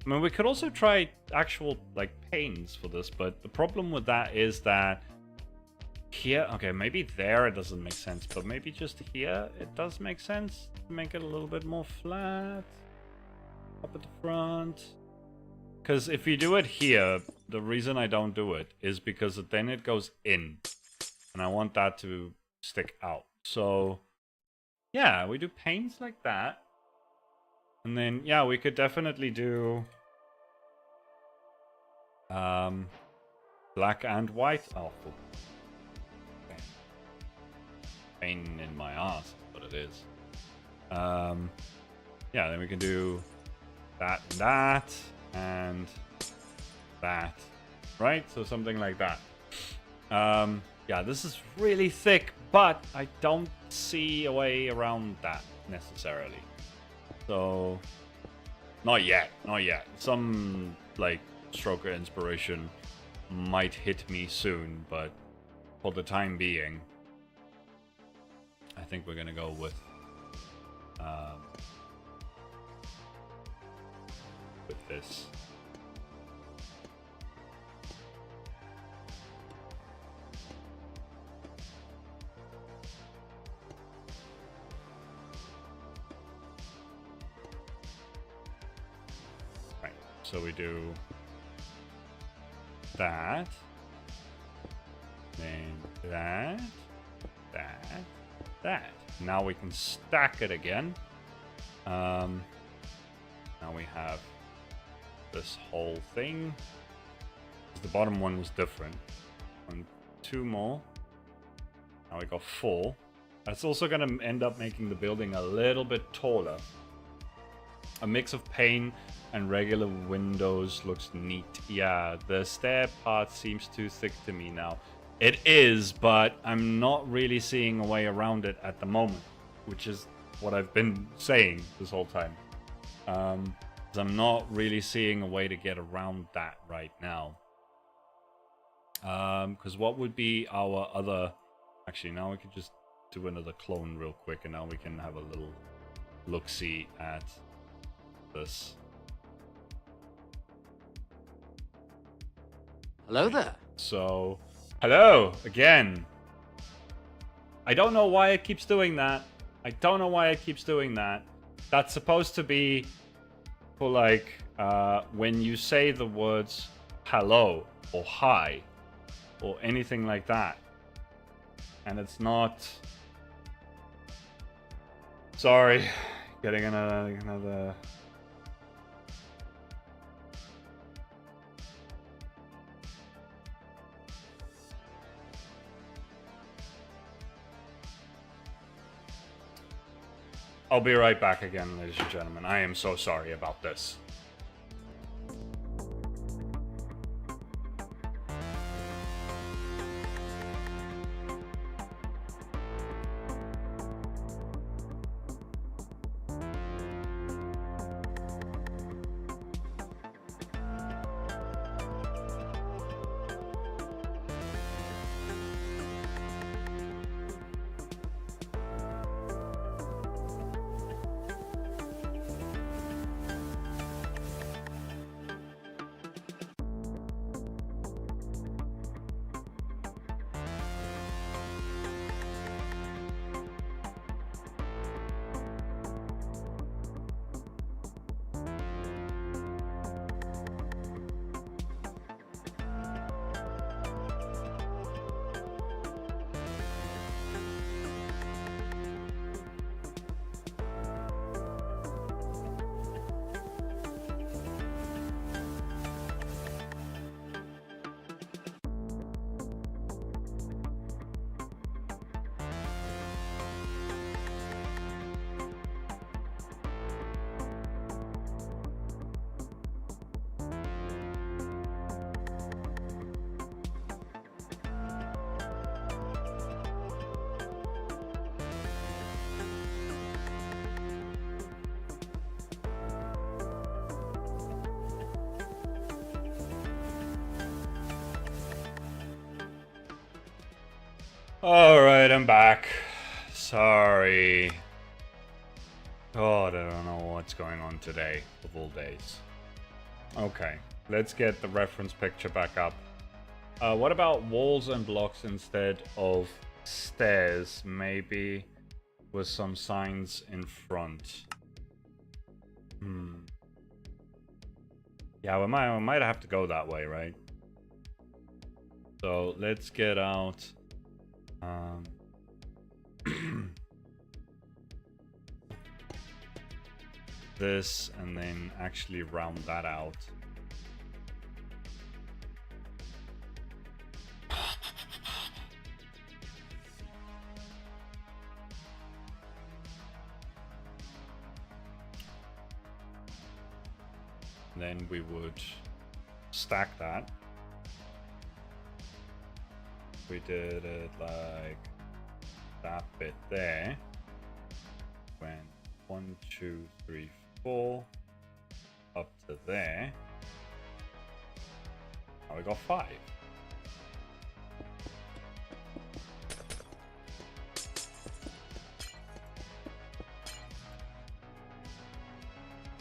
I mean, we could also try actual like panes for this, but the problem with that is that here, okay, maybe there it doesn't make sense, but maybe just here it does make sense to make it a little bit more flat up at the front. Because if you do it here, the reason I don't do it is because then it goes in. And I want that to stick out. So, yeah, we do panes like that. And then, yeah, we could definitely do black and white. Oh, okay. Pain in my ass is what it is. Yeah, then we can do that and that. And that, right? So something like that. Yeah, this is really thick, but I don't see a way around that necessarily. So, not yet. Some like stroke of inspiration might hit me soon, but for the time being, I think we're gonna go with this. Right, so we do that, then that. Now we can stack it again. Now we have this whole thing. The bottom one was different. 1, 2 more. Now we got 4. That's also going to end up making the building a little bit taller. A mix of pane and regular windows looks neat. Yeah, the stair part seems too thick to me now. It is, but I'm not really seeing a way around it at the moment, which is what I've been saying this whole time. I'm not really seeing a way to get around that right now. Because what would be our other... Actually, now we could just do another clone real quick, and now we can have a little look-see at this. Hello there. So, hello again. I don't know why it keeps doing that. That's supposed to be for like when you say the words hello or hi or anything like that. And it's not... Sorry, Getting another... I'll be right back again, ladies and gentlemen. I am so sorry about this. Alright, I'm back. Sorry. God, I don't know what's going on today, of all days. Okay, let's get the reference picture back up. What about walls and blocks instead of stairs? Maybe with some signs in front. Yeah, we might have to go that way, right? So let's get out... this, and then actually round that out. And then we would stack that. We did it like that bit there. Went 1, 2, 3, 4 up to there. Now we got 5.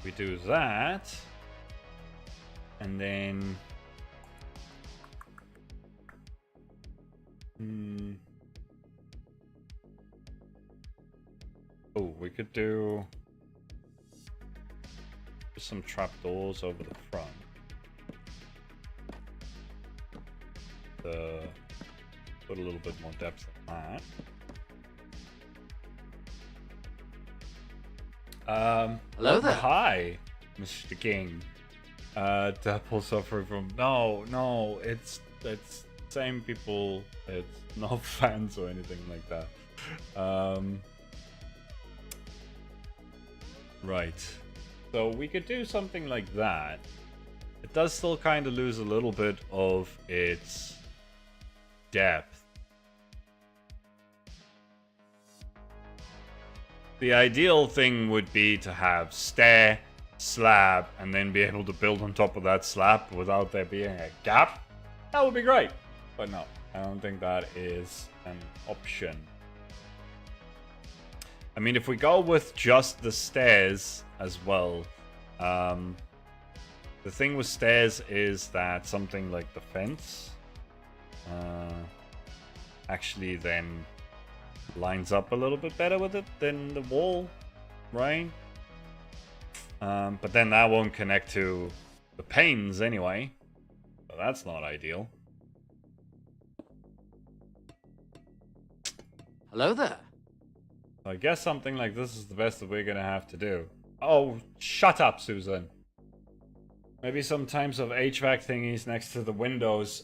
We do that, and then oh, we could do some trapdoors over the front. Put a little bit more depth in that. Hello there. Hi, Mr. King. Derpol suffering from... No, it's same people. It's not fans or anything like that. Right. So we could do something like that. It does still kind of lose a little bit of its depth. The ideal thing would be to have stair, slab, and then be able to build on top of that slab without there being a gap. That would be great. But no, I don't think that is an option. I mean, if we go with just the stairs as well, the thing with stairs is that something like the fence actually then lines up a little bit better with it than the wall, right? But then that won't connect to the panes anyway, so that's not ideal. Hello there. I guess something like this is the best that we're gonna have to do. Oh, shut up, Susan. Maybe some types of HVAC thingies next to the windows.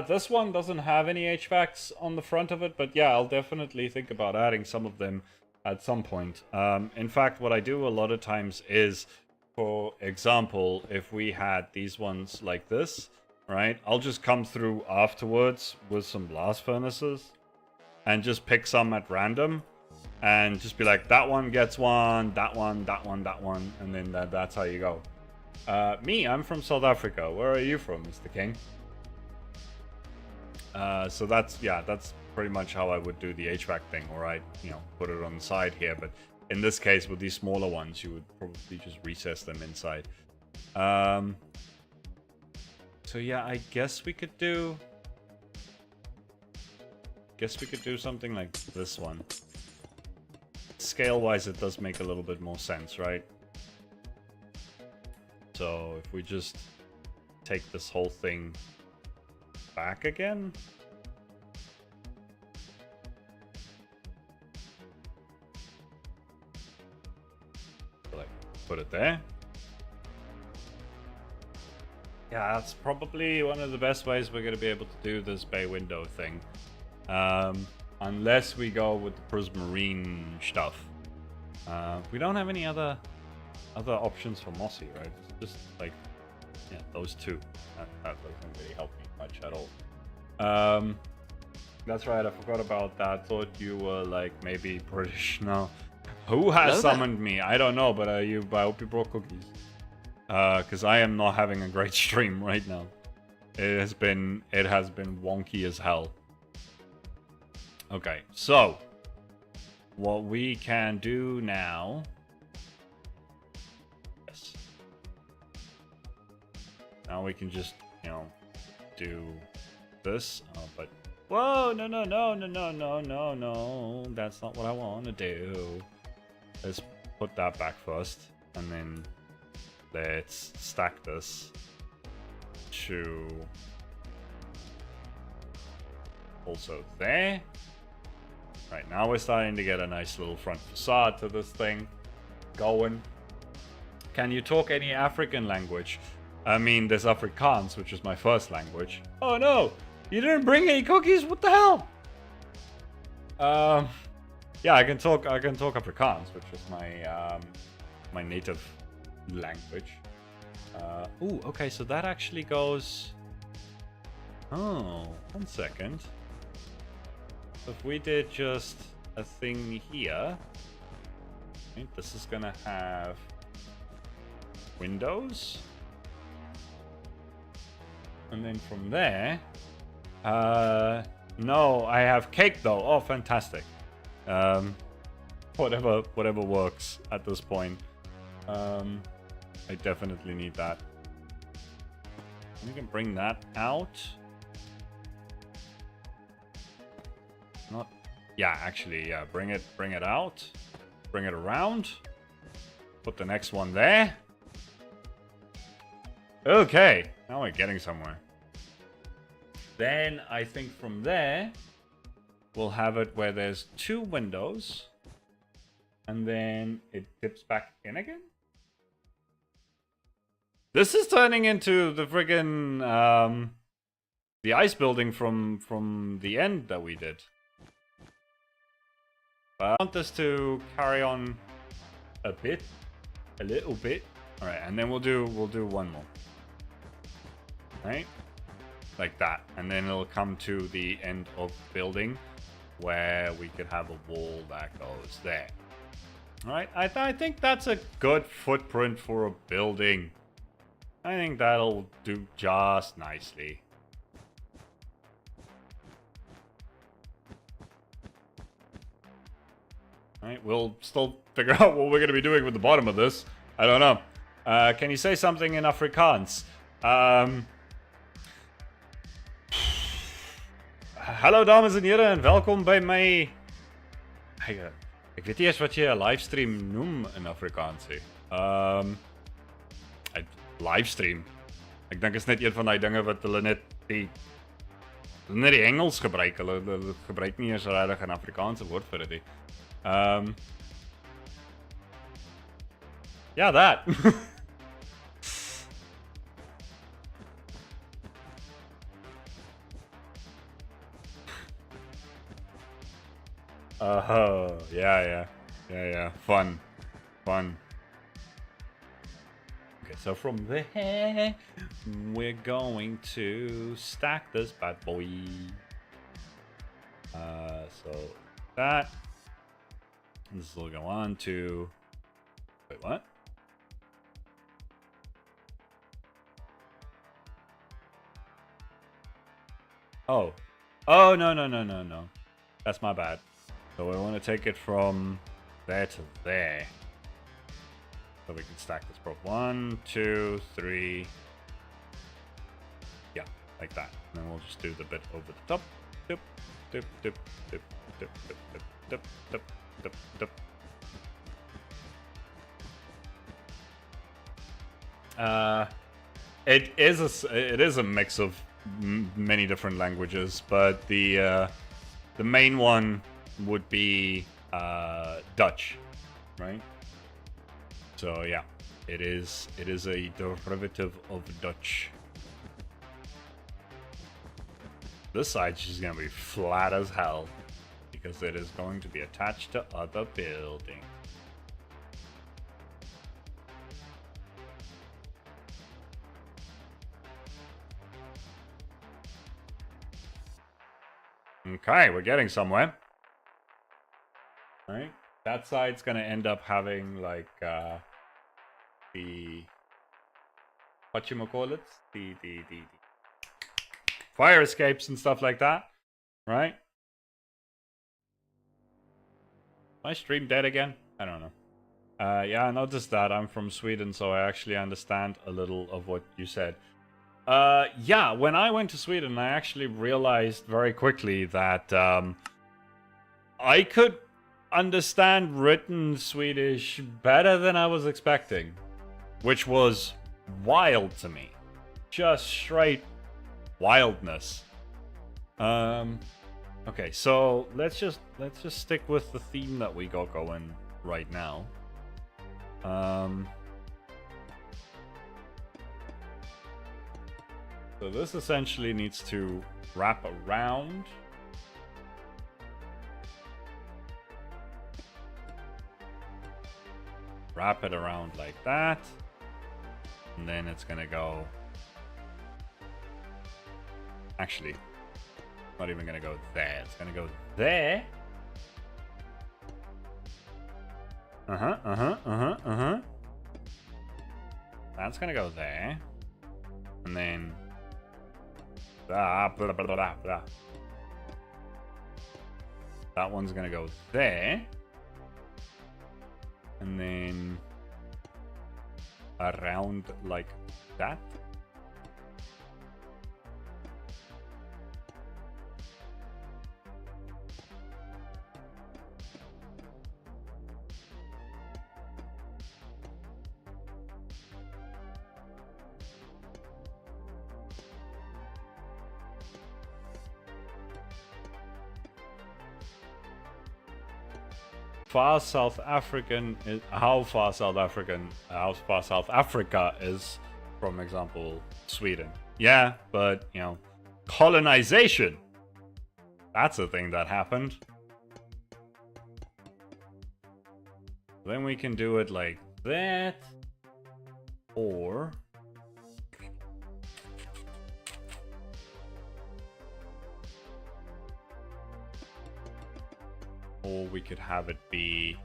This one doesn't have any HVACs on the front of it, but yeah, I'll definitely think about adding some of them at some point. In fact, what I do a lot of times is, for example, if we had these ones like this, right? I'll just come through afterwards with some blast furnaces and just pick some at random and just be like, that one gets one, that one, that one, that one, and then that's how you go. I'm from South Africa. Where are you from, Mr. King? So that's pretty much how I would do the HVAC thing, or I'd, put it on the side here. But in this case, with these smaller ones, you would probably just recess them inside. So yeah, I guess we could do something like this one. Scale-wise, it does make a little bit more sense, right? So if we just take this whole thing back again. Like, put it there. Yeah, that's probably one of the best ways we're going to be able to do this bay window thing. Unless we go with the prismarine stuff. We don't have any other options for mossy, right? It's just like, yeah, those two. That doesn't really help me much at all. That's right, I forgot about that. Thought you were like maybe British now. Who has summoned me? I don't know, but I hope you brought cookies. Because I am not having a great stream right now. It has been wonky as hell. Okay, so what we can do now. Yes. Now we can just, do this. Oh, but whoa, no. That's not what I want to do. Let's put that back first, and then let's stack this to also there. Right, now we're starting to get a nice little front facade to this thing going. Can you talk any African language? I mean, there's Afrikaans, which is my first language. Oh no! You didn't bring any cookies? What the hell? Yeah, I can talk Afrikaans, which is my my native language. Ooh, okay, so that actually goes. Oh, 1 second. If we did just a thing here, okay, this is gonna have windows, and then from there, no, I have cake though. Oh, fantastic. Whatever works at this point. I definitely need that. We can bring that out. Not, yeah, actually, yeah. Bring it out. Bring it around. Put the next one there. Okay, now we're getting somewhere. Then I think from there, we'll have it where there's 2 windows, and then it dips back in again. This is turning into the friggin' the ice building from the end that we did. But I want this to carry on a little bit. All right, and then we'll do one more. Right, like that, and then it'll come to the end of the building where we could have a wall that goes there. All right, I think that's a good footprint for a building. I think that'll do just nicely. Alright, we'll still figure out what we're going to be doing with the bottom of this. I don't know. Can you say something in Afrikaans? Hallo dames en heren en welkom bij my... Ek weet nie eens wat jy 'n livestream noem in Afrikaans nie. Livestream. Ek dink is net een van daai dinge wat hulle net die Engels gebruik. Hulle gebruik nie eens regtig 'n Afrikaanse woord vir dit nie. Yeah, that. Oh, yeah. Fun. Okay, so from there, we're going to stack this bad boy. So that. This will go on to. Wait, what? Oh. Oh, no. That's my bad. So we want to take it from there to there. So we can stack this prop 1, 2, 3. Yeah, like that. And then we'll just do the bit over the top. Dip. It is a mix of many different languages, but the main one would be Dutch, right? So yeah, it is a derivative of Dutch. This side's just gonna be flat as hell because it is going to be attached to other buildings. Okay, we're getting somewhere. All right, that side's gonna end up having like the whatchamacallit, the fire escapes and stuff like that, right? My stream dead again? I don't know. Yeah, I noticed that. I'm from Sweden, so I actually understand a little of what you said. Yeah, when I went to Sweden, I actually realized very quickly that I could understand written Swedish better than I was expecting, which was wild to me. Just straight wildness. Okay, so let's just stick with the theme that we got going right now. So this essentially needs to wrap around. Wrap it around like that. And then it's gonna go... Actually, not even gonna go there. It's gonna go there. That's gonna go there. And then... Blah, blah, blah, blah, blah. That one's gonna go there. And then... around like that. How far South Africa is from example Sweden. Yeah, but you know, colonization, that's a thing that happened. Then we can do it like that, or we could have it be...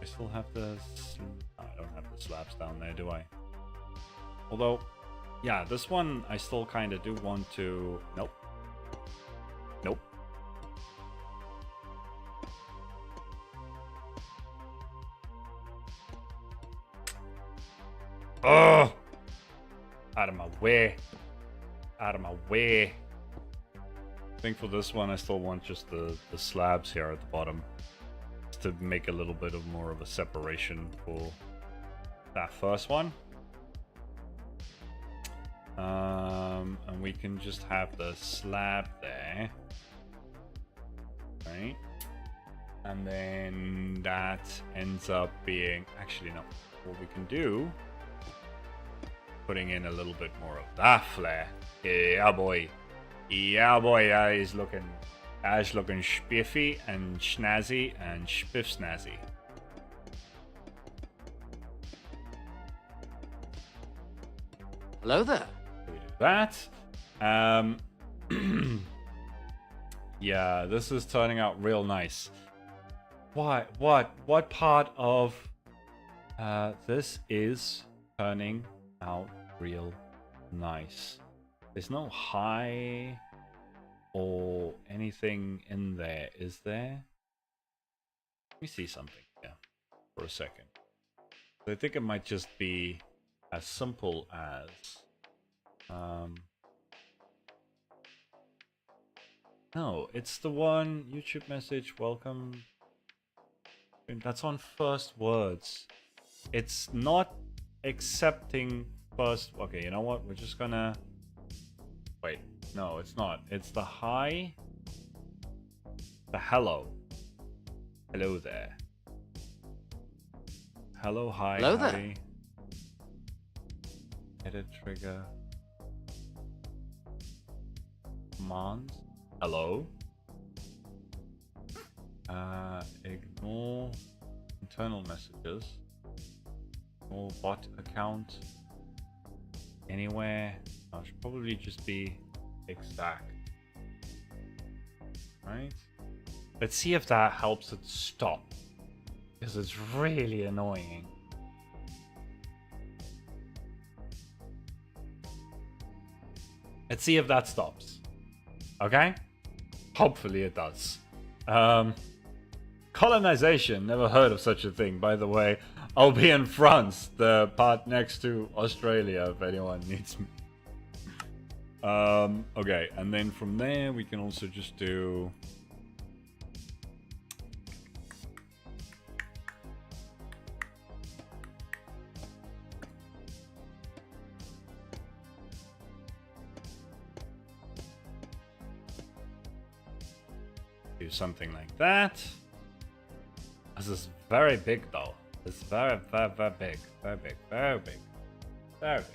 I still have the... I don't have the slabs down there, do I? Although, yeah, this one I still kind of do want to... Nope. Nope. Oh! Out of my way. Out of my way. I think for this one I still want just the slabs here at the bottom, just to make a little bit of more of a separation for that first one. And we can just have the slab there, right? And then that ends up being, actually no, what we can do, putting in a little bit more of that flair. Yeah boy, that is looking spiffy and snazzy and spiff snazzy. Hello there. We do that. Yeah, this is turning out real nice. What part of this is turning out real nice? There's no high or anything in there, is there? Let me see something here for a second. I think it might just be as simple as no, it's the one YouTube message, welcome. That's on first words. It's not accepting first. Okay, you know what? We're just gonna wait. No, it's not. It's the hi, the hello. Hello there. Hello, hi. Hello howdy. there. Edit trigger. Commands. Hello. Ignore internal messages. Ignore bot account. Anywhere. I should probably just be exact. Right? Let's see if that helps it stop. Because it's really annoying. Let's see if that stops. Okay? Hopefully it does. Colonization, never heard of such a thing, by the way. I'll be in France, the part next to Australia, if anyone needs me. Okay, and then from there we can also just do... do something like that. This is very big though. It's very, very, very big. Very big, very big. Very big.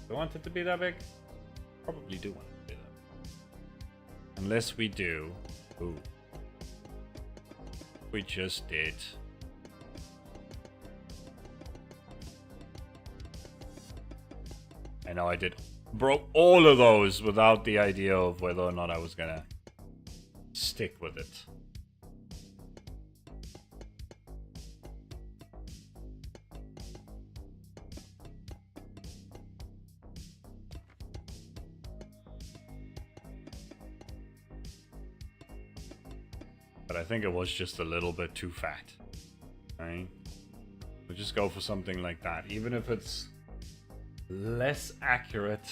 Do I want it to be that big? Probably do want it to be that big. Unless we do... Ooh. We just did... I know I did... broke all of those without the idea of whether or not I was gonna stick with it. But I think it was just a little bit too fat. Right? We'll just go for something like that. Even if it's less accurate,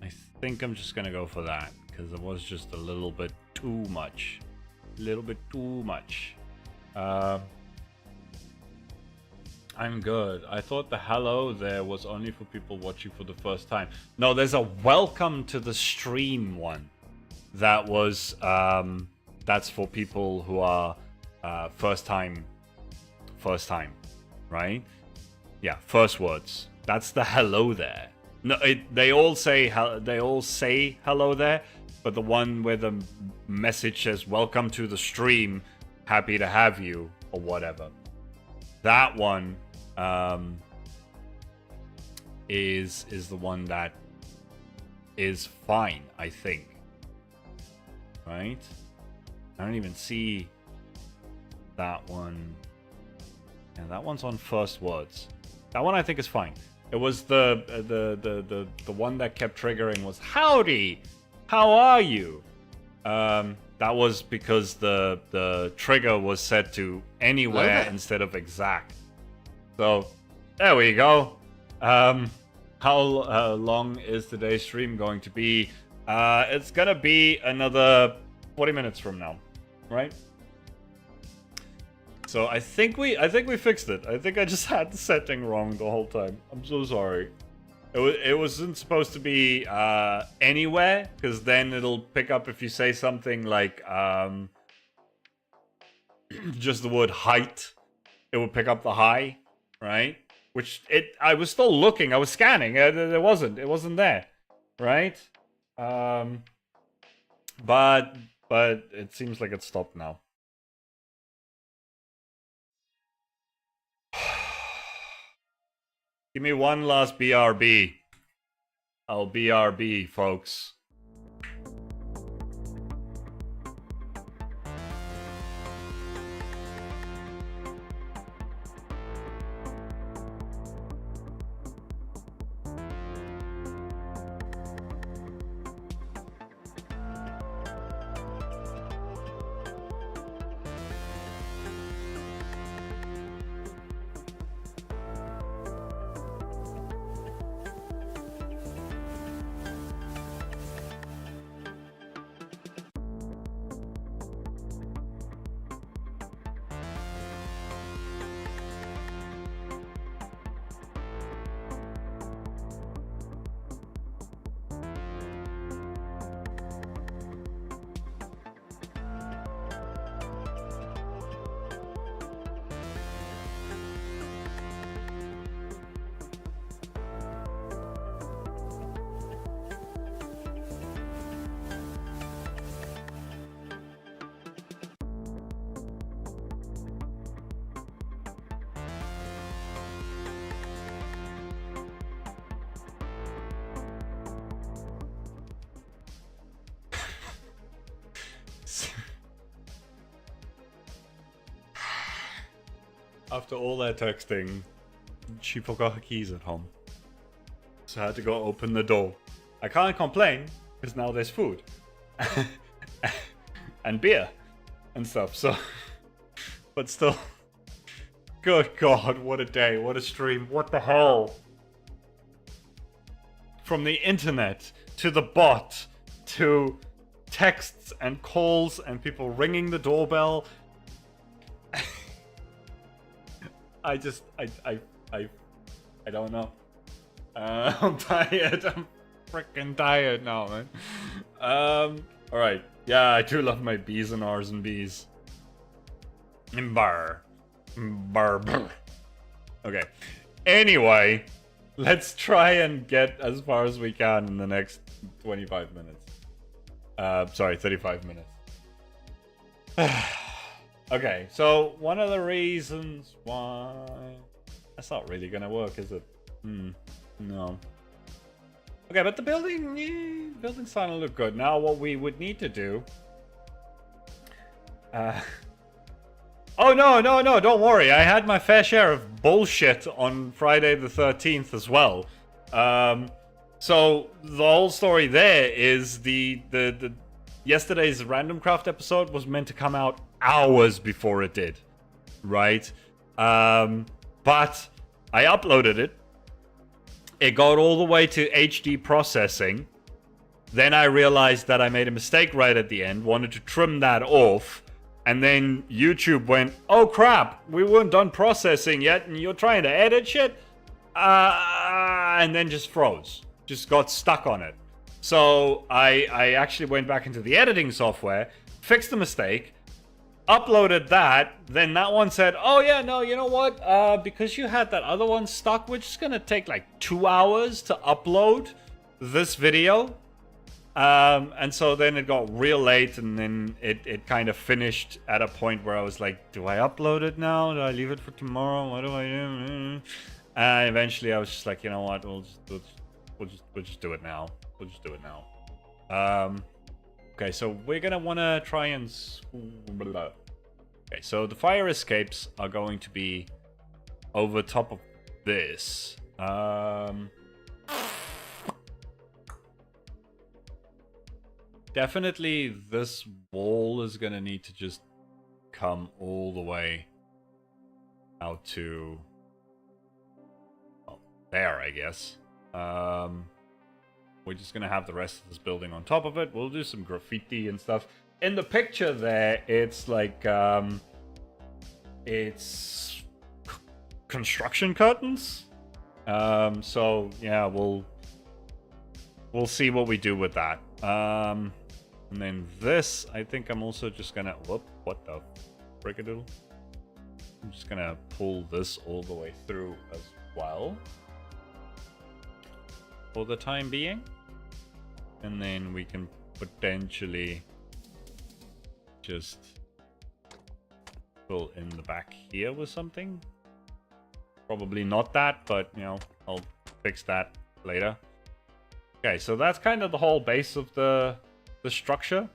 I think I'm just gonna go for that. Because it was just a little bit too much. A little bit too much. I'm good. I thought the hello there was only for people watching for the first time. No, there's a welcome to the stream one. That was, that's for people who are first time, right? Yeah, first words. That's the hello there. No, they all say hello there, but the one where the message says welcome to the stream, happy to have you, or whatever. That one is the one that is fine, I think. Right? I don't even see that one. Yeah, that one's on first words. That one I think is fine. It was the one that kept triggering was howdy, how are you? That was because the trigger was set to anywhere instead of exact. So there we go. How long is today's stream going to be? It's gonna be another 40 minutes from now, right? So I think we fixed it. I think I just had the setting wrong the whole time. I'm so sorry. It wasn't supposed to be anywhere, because then it'll pick up if you say something like just the word height, it would pick up the high, right? Which I was still looking, I was scanning, it wasn't there, right? But it seems like it stopped now. Give me one last BRB. I'll BRB, folks. After all that texting, she forgot her keys at home. So I had to go open the door. I can't complain, because now there's food. And beer. And stuff, so... But still... Good God, what a day, what a stream, what the hell? From the internet, to the bot, to texts and calls and people ringing the doorbell... I don't know. I'm tired. I'm freaking tired now, man. Alright. Yeah, I do love my B's and R's and B's. Bar. Okay. Anyway, let's try and get as far as we can in the next 25 minutes. Sorry, 35 minutes. Okay, so one of the reasons why... That's not really gonna work, is it? No. Okay, but the building's starting to look good. Now what we would need to do... Oh, no, don't worry. I had my fair share of bullshit on Friday the 13th as well. So the whole story there is the yesterday's Random Craft episode was meant to come out hours before it did, right? But I uploaded it. It got all the way to HD processing. Then I realized that I made a mistake right at the end, wanted to trim that off. And then YouTube went, oh crap, we weren't done processing yet and you're trying to edit shit? And then just froze. Just got stuck on it. So I actually went back into the editing software, fixed the mistake, uploaded that, then that one said, oh yeah, no, you know what, because you had that other one stuck, which is gonna take like 2 hours to upload this video. And so then it got real late, and then it kind of finished at a point where I was like, do I upload it now? Do I leave it for tomorrow? What do I do? And eventually I was just like, you know what, we'll just do it now. We'll just do it now. Okay, so we're gonna wanna try and... Okay, so the fire escapes are going to be over top of this. Definitely this wall is gonna need to just come all the way out to... oh, there, I guess. We're just gonna have the rest of this building on top of it. We'll do some graffiti and stuff. In the picture there, it's like, it's construction curtains. So yeah, we'll see what we do with that. And then this, I think I'm also just gonna, whoop, what the? Brickadoodle. I'm just gonna pull this all the way through as well for the time being, and then we can potentially just fill in the back here with something. Probably not that, but you know, I'll fix that later. Okay, so that's kind of the whole base of the structure.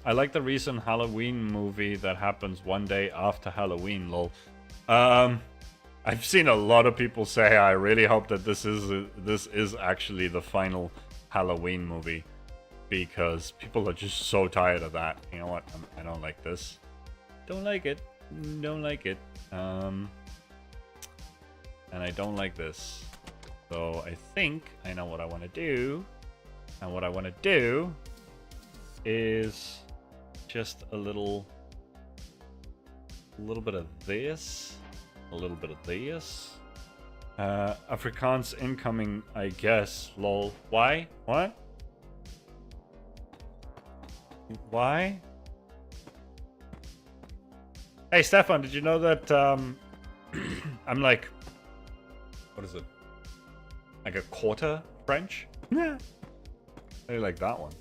I like the recent Halloween movie that happens one day after Halloween, lol. I've seen a lot of people say I really hope that this is actually the final Halloween movie, because people are just so tired of that. You know what? I don't like this. Don't like it. Don't like it. And I don't like this. So I think I know what I want to do. And what I want to do is just a little bit of this, a little bit of this. Afrikaans incoming, I guess. Lol. Why? What? Why? Hey Stefan, did you know that I'm like, what is it? Like a quarter French? Yeah. I like that one.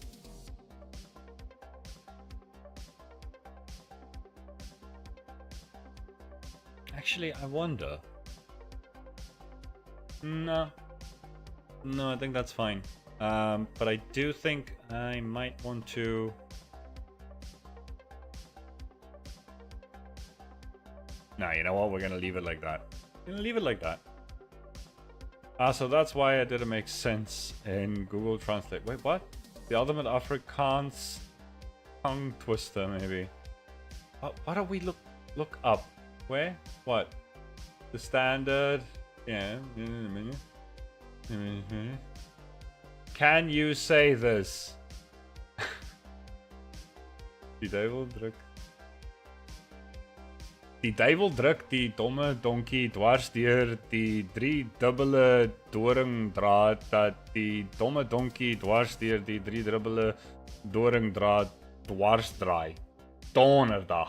Actually, I wonder. No, I think that's fine. But I do think I might want to. Nah, you know what? We're gonna leave it like that. We're gonna leave it like that. So that's why it didn't make sense in Google Translate. Wait, what? The ultimate Afrikaans tongue twister, maybe. What do we look up? Where? What? The standard? Yeah. Can you say this? Die duivel drukt. Die duivel drukt die domme donkie dwars deur die driedubbele doringdraad dat die domme donkie dwars deur die driedubbele doringdraad dwars draai. Donderdag.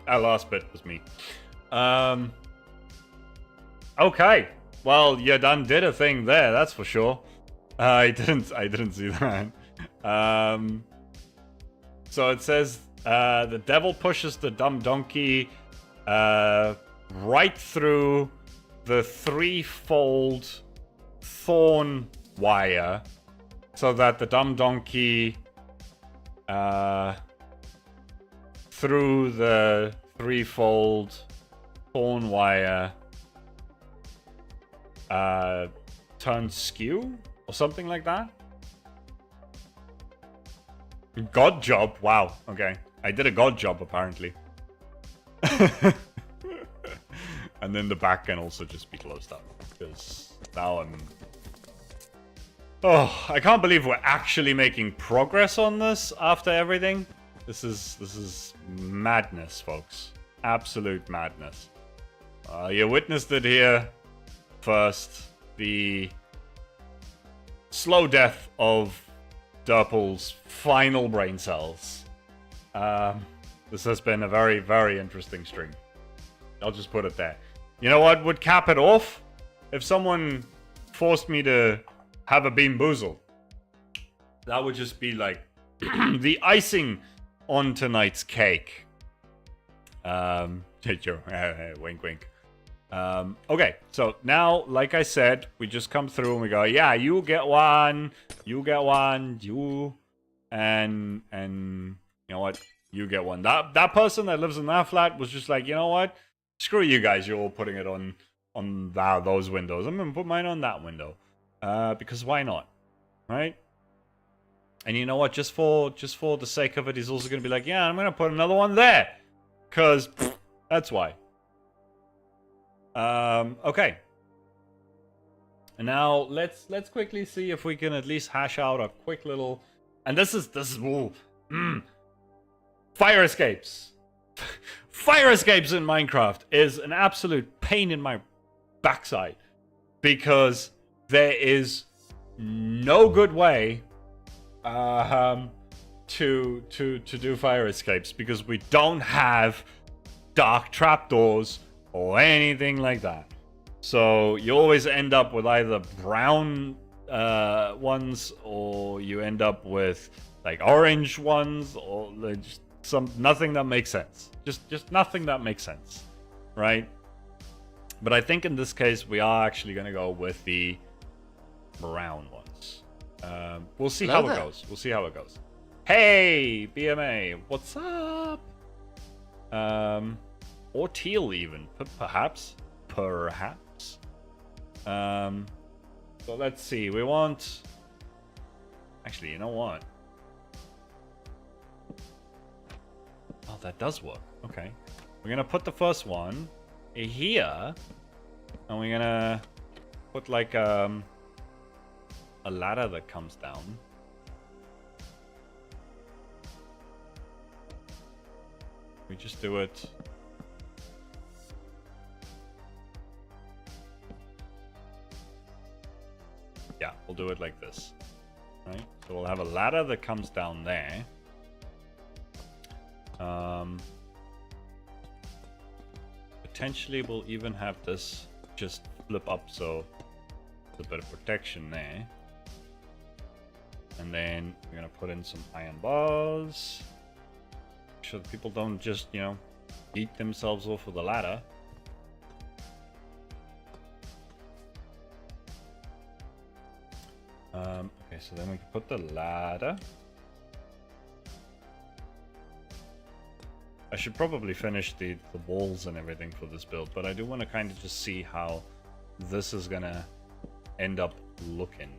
That last bit was me. Okay. Well, you done did a thing there, that's for sure. I didn't see that. So it says the devil pushes the dumb donkey right through the threefold thorn wire, so that the dumb donkey through the threefold thorn wire turns skew or something like that. God job. Wow. Okay. I did a god job apparently. And then the back can also just be closed up, because now I'm... Oh, I can't believe we're actually making progress on this after everything. This is madness, folks. Absolute madness. You witnessed it here first. The slow death of Derpol's final brain cells. This has been a very, very interesting stream. I'll just put it there. You know what would cap it off? If someone forced me to have a bean boozle. That would just be like the icing on tonight's cake. Wink, wink. Okay, so now, like I said, we just come through and we go, yeah, you get one, you get one, you, and you know what, you get one. That person that lives in that flat was just like, you know what, screw you guys, you're all putting it on those windows. I'm gonna put mine on that window, because why not, right? And you know what, just for the sake of it, he's also gonna be like, yeah, I'm gonna put another one there, because that's why. Okay. And now let's quickly see if we can at least hash out a quick little, and this is ooh, fire escapes. Fire escapes in Minecraft is an absolute pain in my backside, because there is no good way to do fire escapes because we don't have dark trapdoors or anything like that. So you always end up with either brown ones, or you end up with like orange ones, or just nothing that makes sense. Just nothing that makes sense, right? But I think in this case we are actually going to go with the brown ones. We'll see how it goes. We'll see how it goes. Hey, BMA, what's up? Or teal even, perhaps. So let's see. We want. Actually, you know what? Oh, that does work. Okay, we're gonna put the first one here, and we're gonna put like a ladder that comes down. We just do it. Yeah, we'll do it like this, right? So we'll have a ladder that comes down there. Potentially we'll even have this just flip up, so there's a bit of protection there. And then we're gonna put in some iron bars. Make sure that people don't just, you know, eat themselves off of the ladder. Okay, so then we can put the ladder. I should probably finish the walls and everything for this build, but I do want to kind of just see how this is gonna end up looking.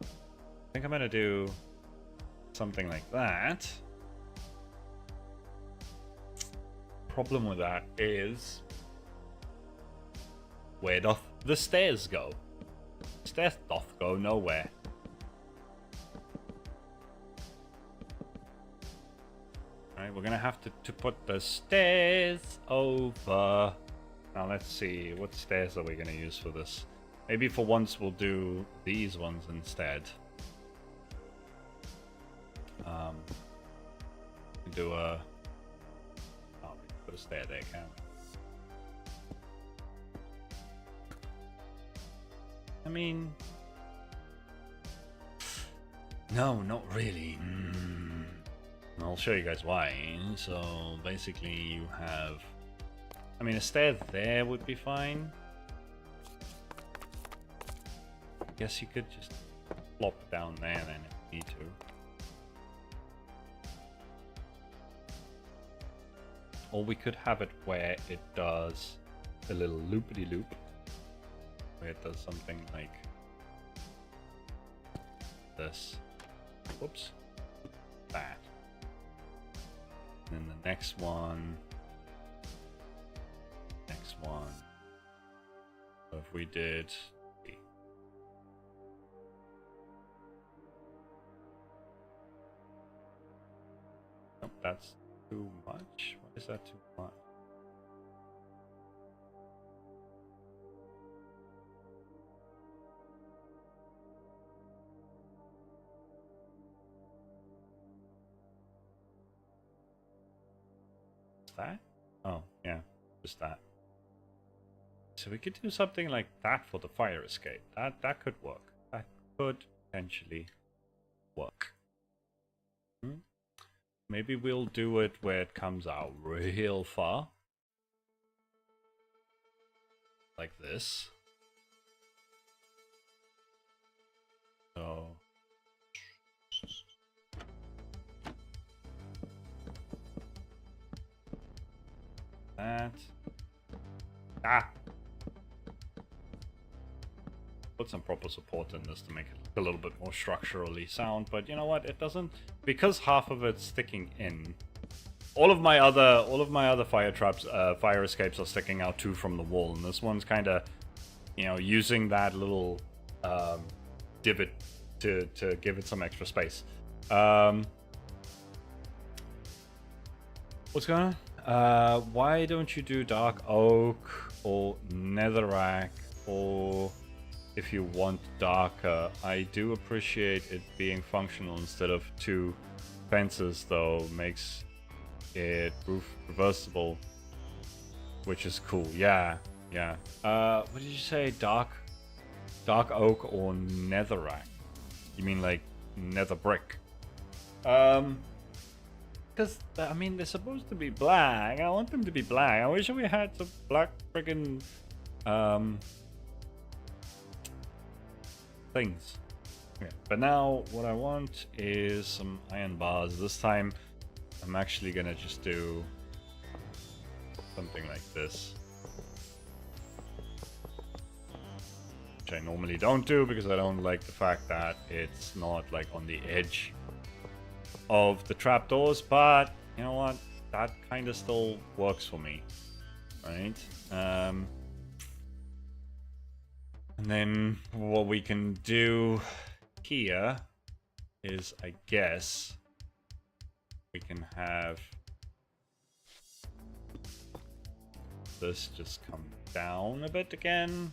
I think I'm gonna do something like that. Problem with that is, where doth the stairs go? Stairs doth go nowhere. Alright, we're gonna have to put the stairs over. Now let's see, what stairs are we gonna use for this? Maybe for once we'll do these ones instead. Do a... Oh, we can put a stair there, can't we? I mean... No, not really. I'll show you guys why. So basically you have... I mean, a stair there would be fine. I guess you could just plop down there then if you need to. Or we could have it where it does a little loopity-loop. Where it does something like this. Whoops. That. And then the next one. Next one. So if we did... Nope, that's too much. Why is that too much? That? Oh, yeah, just that. So we could do something like that for the fire escape. That could work. That could potentially work. Maybe we'll do it where it comes out real far. Like this. So... that. Put some proper support in this to make it a little bit more structurally sound, but you know what? It doesn't, because half of it's sticking in. All of my other fire traps, fire escapes are sticking out too from the wall, and this one's kind of, you know, using that little divot to give it some extra space. What's going on? Why don't you do dark oak or netherrack or if you want darker. I do appreciate it being functional instead of two fences, though. Makes it roof reversible, which is cool. Yeah, yeah. What did you say? Dark oak or netherrack? You mean like nether brick? Because I mean they're supposed to be black. I want them to be black. I wish we had some black friggin' things. Okay, but now what I want is some iron bars. This time I'm actually gonna just do something like this, which I normally don't do because I don't like the fact that it's not like on the edge of the trapdoors, but you know what, that kind of still works for me, right? And then what we can do here is, I guess we can have this just come down a bit again.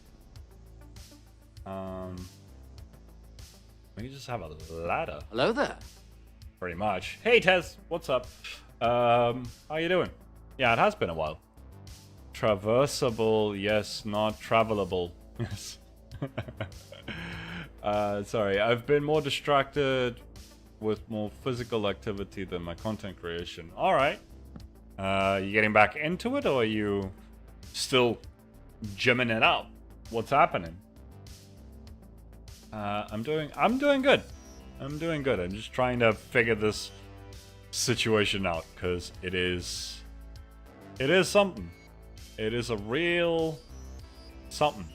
We can just have a ladder. Hello there. Pretty much. Hey Tez, what's up? How you doing? Yeah, it has been a while. Traversable, yes, not travelable. Yes. Sorry, I've been more distracted with more physical activity than my content creation. Alright. You getting back into it, or are you still gymming it out? What's happening? I'm doing good. I'm doing good. I'm just trying to figure this situation out, because it is something. It is a real something.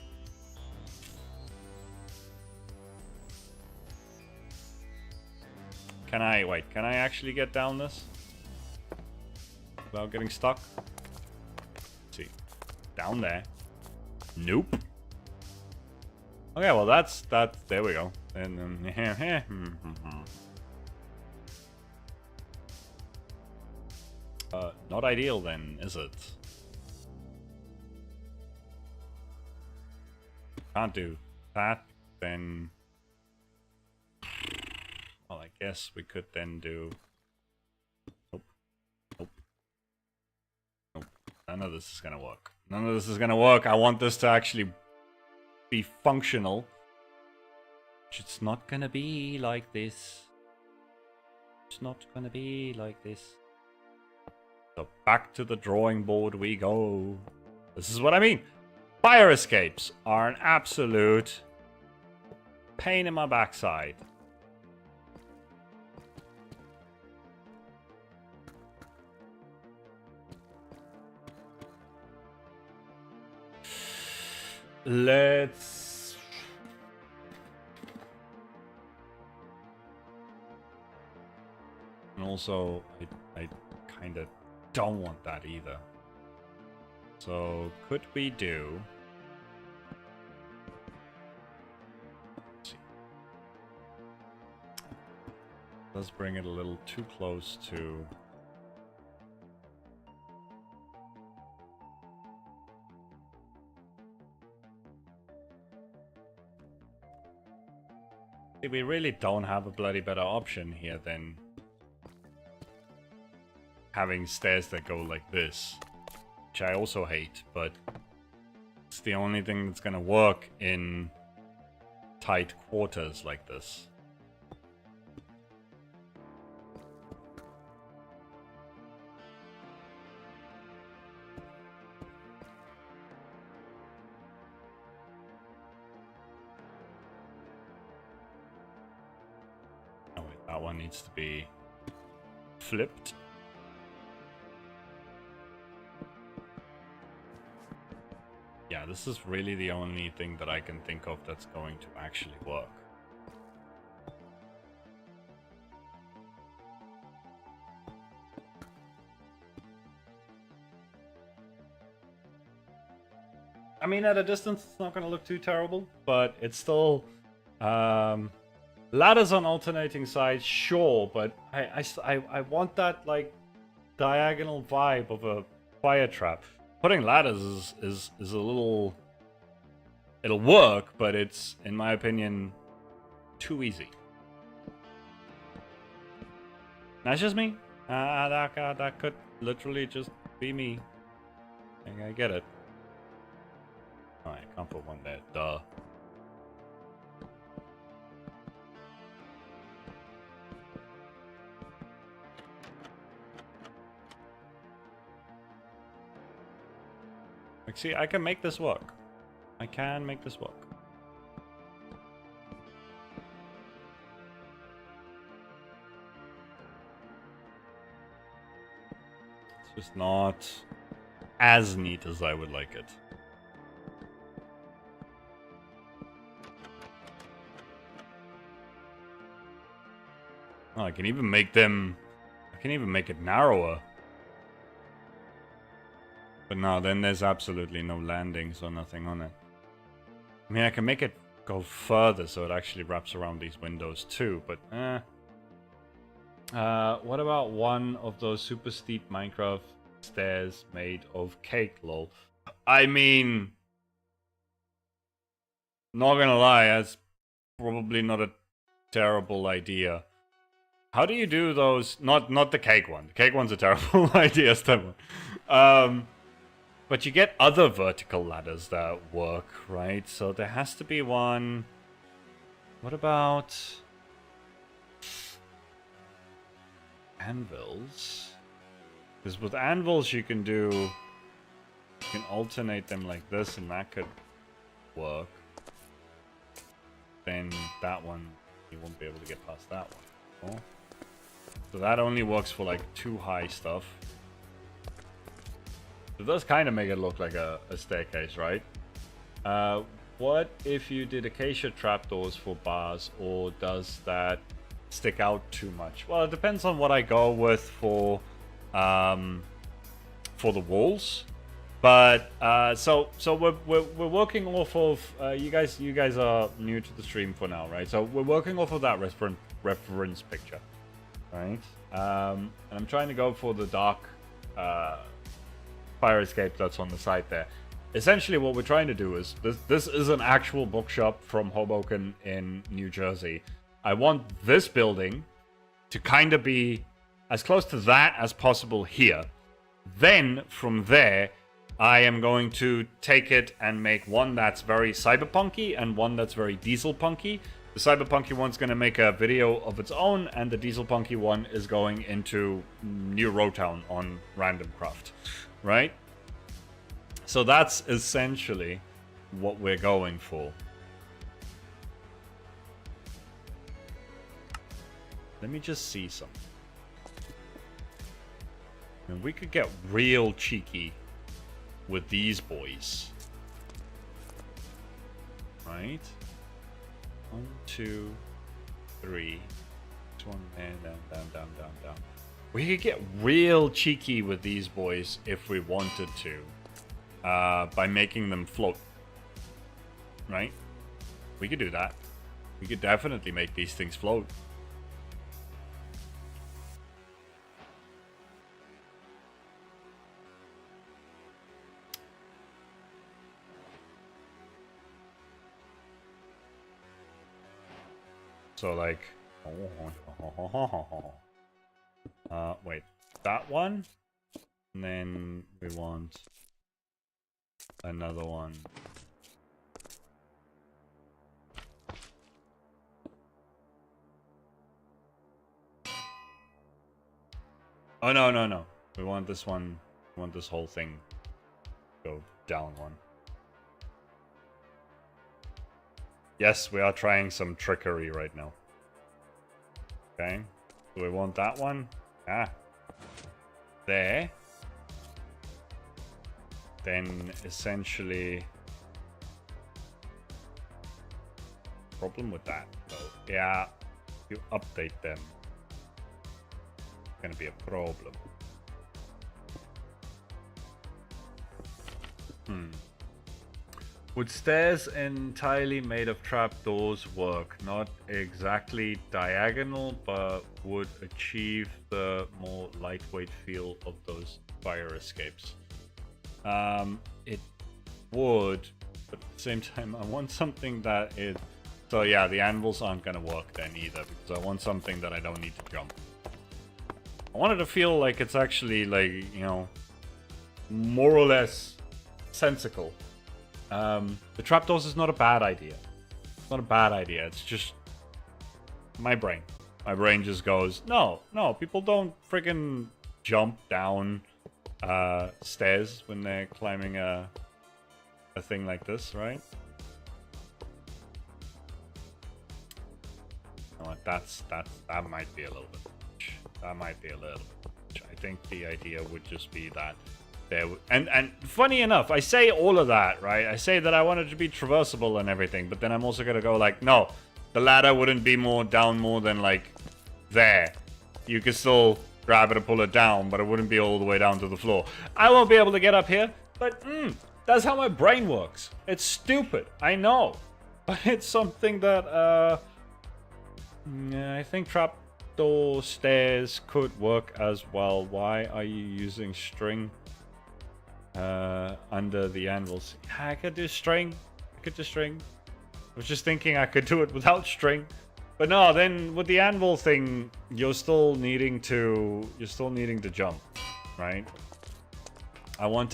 Can I actually get down this without getting stuck? Let's see. Down there. Nope. Okay, well that's there we go. And then not ideal then, is it? Can't do that, then well, I guess we could then do nope. None of this is gonna work. None of this is gonna work. I want this to actually be functional. It's not gonna be like this. It's not gonna be like this. So back to the drawing board we go. This is what I mean. Fire escapes are an absolute pain in my backside. Let's... And also, I kind of don't want that either. So, could we do... Let's see. Let's bring it a little too close to... We really don't have a bloody better option here than having stairs that go like this, which I also hate, but it's the only thing that's gonna work in tight quarters like this. That one needs to be flipped. Yeah, this is really the only thing that I can think of that's going to actually work. I mean, at a distance, it's not going to look too terrible, but it's still... ladders on alternating sides, sure, but I want that, like, diagonal vibe of a fire trap. Putting ladders is a little it'll work, but it's, in my opinion, too easy. That's just me. That could literally just be me. I get it. Oh, I can't put one there. Duh. Like, see, I can make this work. I can make this work. It's just not as neat as I would like it. Oh, I can even make them... I can even make it narrower. But no, then there's absolutely no landings or nothing on it. I mean, I can make it go further so it actually wraps around these windows too, but what about one of those super steep Minecraft stairs made of cake, lol? I mean, not gonna lie, that's probably not a terrible idea. How do you do those? Not the cake one. The cake one's a terrible idea, step one. But you get other vertical ladders that work, right? So there has to be one. What about anvils? Because with anvils you can alternate them like this, and that could work. Then that one, you won't be able to get past that one. Oh. So that only works for like too high stuff. It does kind of make it look like a staircase, right? What if you did acacia trapdoors for bars, or does that stick out too much? Well, it depends on what I go with for the walls. But so we're working off of you guys are new to the stream for now, right? So we're working off of that reference picture, right? And I'm trying to go for the dark fire escape that's on the side there. Essentially what we're trying to do is, this is an actual bookshop from Hoboken in New Jersey. I want this building to kind of be as close to that as possible here. Then from there, I am going to take it and make one that's very cyberpunky and one that's very dieselpunky. The cyberpunky one's going to make a video of its own, and the dieselpunky one is going into New Rotown on Random Craft. Right? So that's essentially what we're going for. Let me just see something. And we could get real cheeky with these boys. Right? 1, 2, 3. This one, and down. We could get real cheeky with these boys if we wanted to, by making them float. Right? We could do that. We could definitely make these things float. So like, wait, that one, and then we want another one. Oh no. We want this one. We want this whole thing to go down one. Yes, we are trying some trickery right now. Okay. Do we want that one? There. Then essentially... Problem with that, though. Yeah, you update them. It's gonna be a problem. Would stairs entirely made of trapdoors work? Not exactly diagonal, but would achieve the more lightweight feel of those fire escapes. It would, but at the same time, I want something that is... So yeah, the anvils aren't gonna work then either, because I want something that I don't need to jump. I want it to feel like it's actually, like, you know, more or less sensical. The trapdoors is not a bad idea. It's not a bad idea. It's just my brain. My brain just goes, no, people don't friggin' jump down stairs when they're climbing a thing like this, right? You know what, that might be a little bit much. That might be a little bit much. I think the idea would just be that there and funny enough, I say all of that, right? I say that I want it to be traversable and everything, but then I'm also gonna go like, no, the ladder wouldn't be down more than like there. You could still grab it and pull it down, but it wouldn't be all the way down to the floor. I won't be able to get up here, but that's how my brain works. It's stupid, I know, but it's something that I think trapdoor stairs could work as well. Why are you using string under the anvils? Yeah, I could do string. I was just thinking I could do it without string. But no, then with the anvil thing, you're still needing to jump, right? I want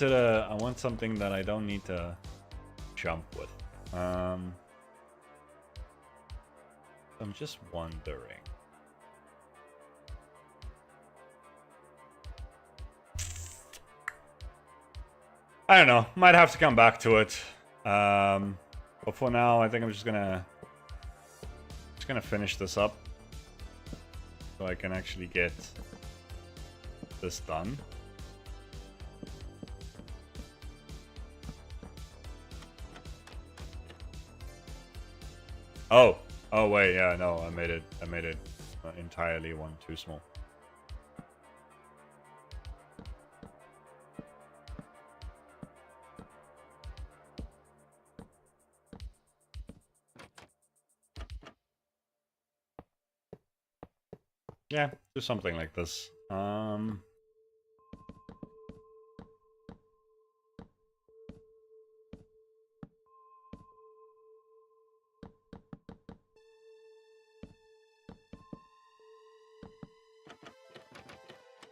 something that I don't need to jump with. I'm just wondering. I don't know. Might have to come back to it. But for now, I think I'm just gonna finish this up so I can actually get this done. Oh wait, yeah, no, I made it entirely one too small. Yeah, do something like this.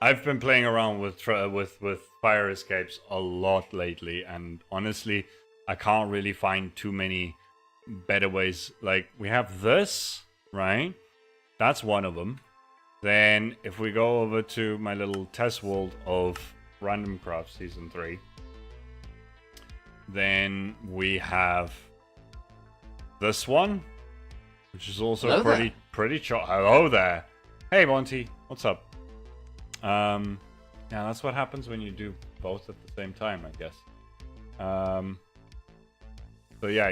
I've been playing around with fire escapes a lot lately, and honestly, I can't really find too many better ways. Like, we have this, right? That's one of them. Then, if we go over to my little test world of Random Craft Season 3, then we have this one, which is also pretty Hello there. Hey, Monty. What's up? Yeah, that's what happens when you do both at the same time, I guess. So yeah,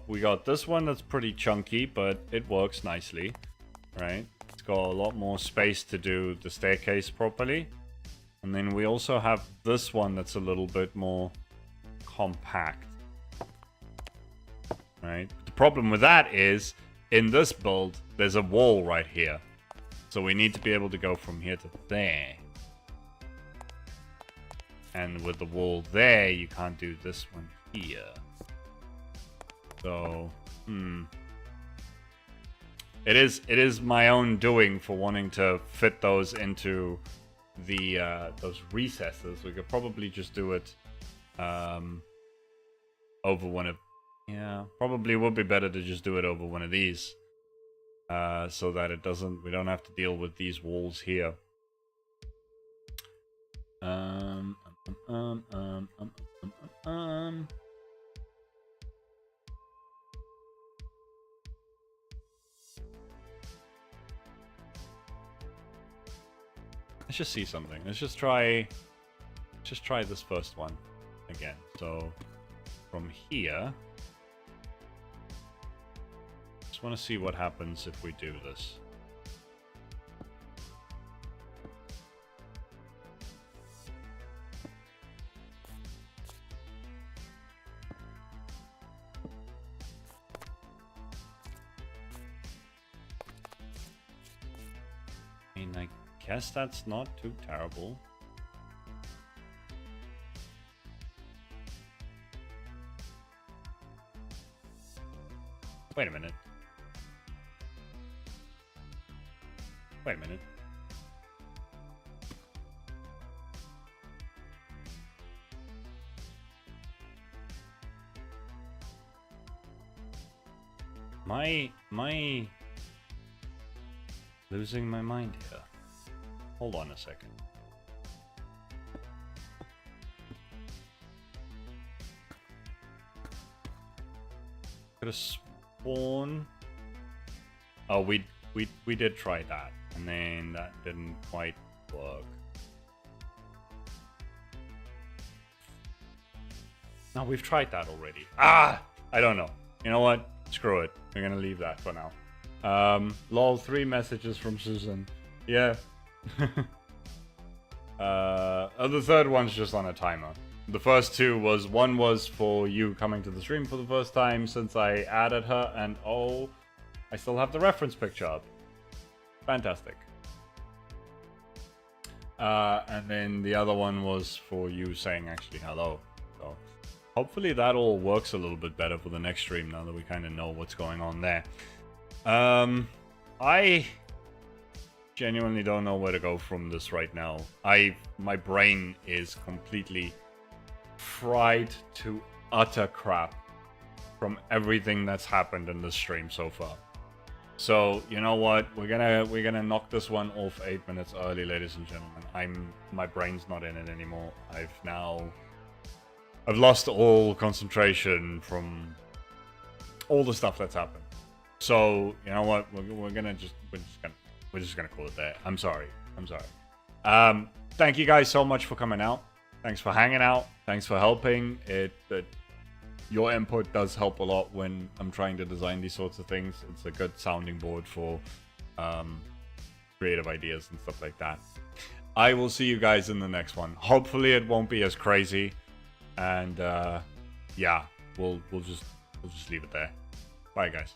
we got this one that's pretty chunky, but it works nicely, right? It's got a lot more space to do the staircase properly. And then we also have this one that's a little bit more compact, right? The problem with that is, in this build, there's a wall right here. So we need to be able to go from here to there. And with the wall there, you can't do this one here. So, It is my own doing for wanting to fit those into the those recesses. We could probably just do it over one of... Yeah, probably would be better to just do it over one of these. So that we don't have to deal with these walls here. Let's just see something. Let's just try this first one again. So from here, just want to see what happens if we do this. I mean, I guess that's not too terrible. Wait a minute. Wait a minute. Am I losing my mind here? Hold on a second. Could have sworn. Oh, we did try that, and then that didn't quite work. No, we've tried that already. Ah, I don't know. You know what? Screw it. We're gonna leave that for now. Lol, 3 messages from Susan. Yeah. The third one's just on a timer. The first 2 was, one was for you coming to the stream for the first time since I added her, and oh, I still have the reference picture up. Fantastic. And then the other one was for you saying actually hello. So hopefully that all works a little bit better for the next stream now that we kind of know what's going on there. I genuinely don't know where to go from this right now. My brain is completely fried to utter crap from everything that's happened in this stream so far. So you know what? We're gonna knock this one off 8 minutes early, ladies and gentlemen. My brain's not in it anymore. I've lost all concentration from all the stuff that's happened. So you know what? We're just gonna call it there. I'm sorry. Thank you guys so much for coming out. Thanks for hanging out. Thanks for helping. Your input does help a lot when I'm trying to design these sorts of things. It's a good sounding board for creative ideas and stuff like that. I will see you guys in the next one. Hopefully it won't be as crazy. And yeah, we'll just leave it there. Bye guys.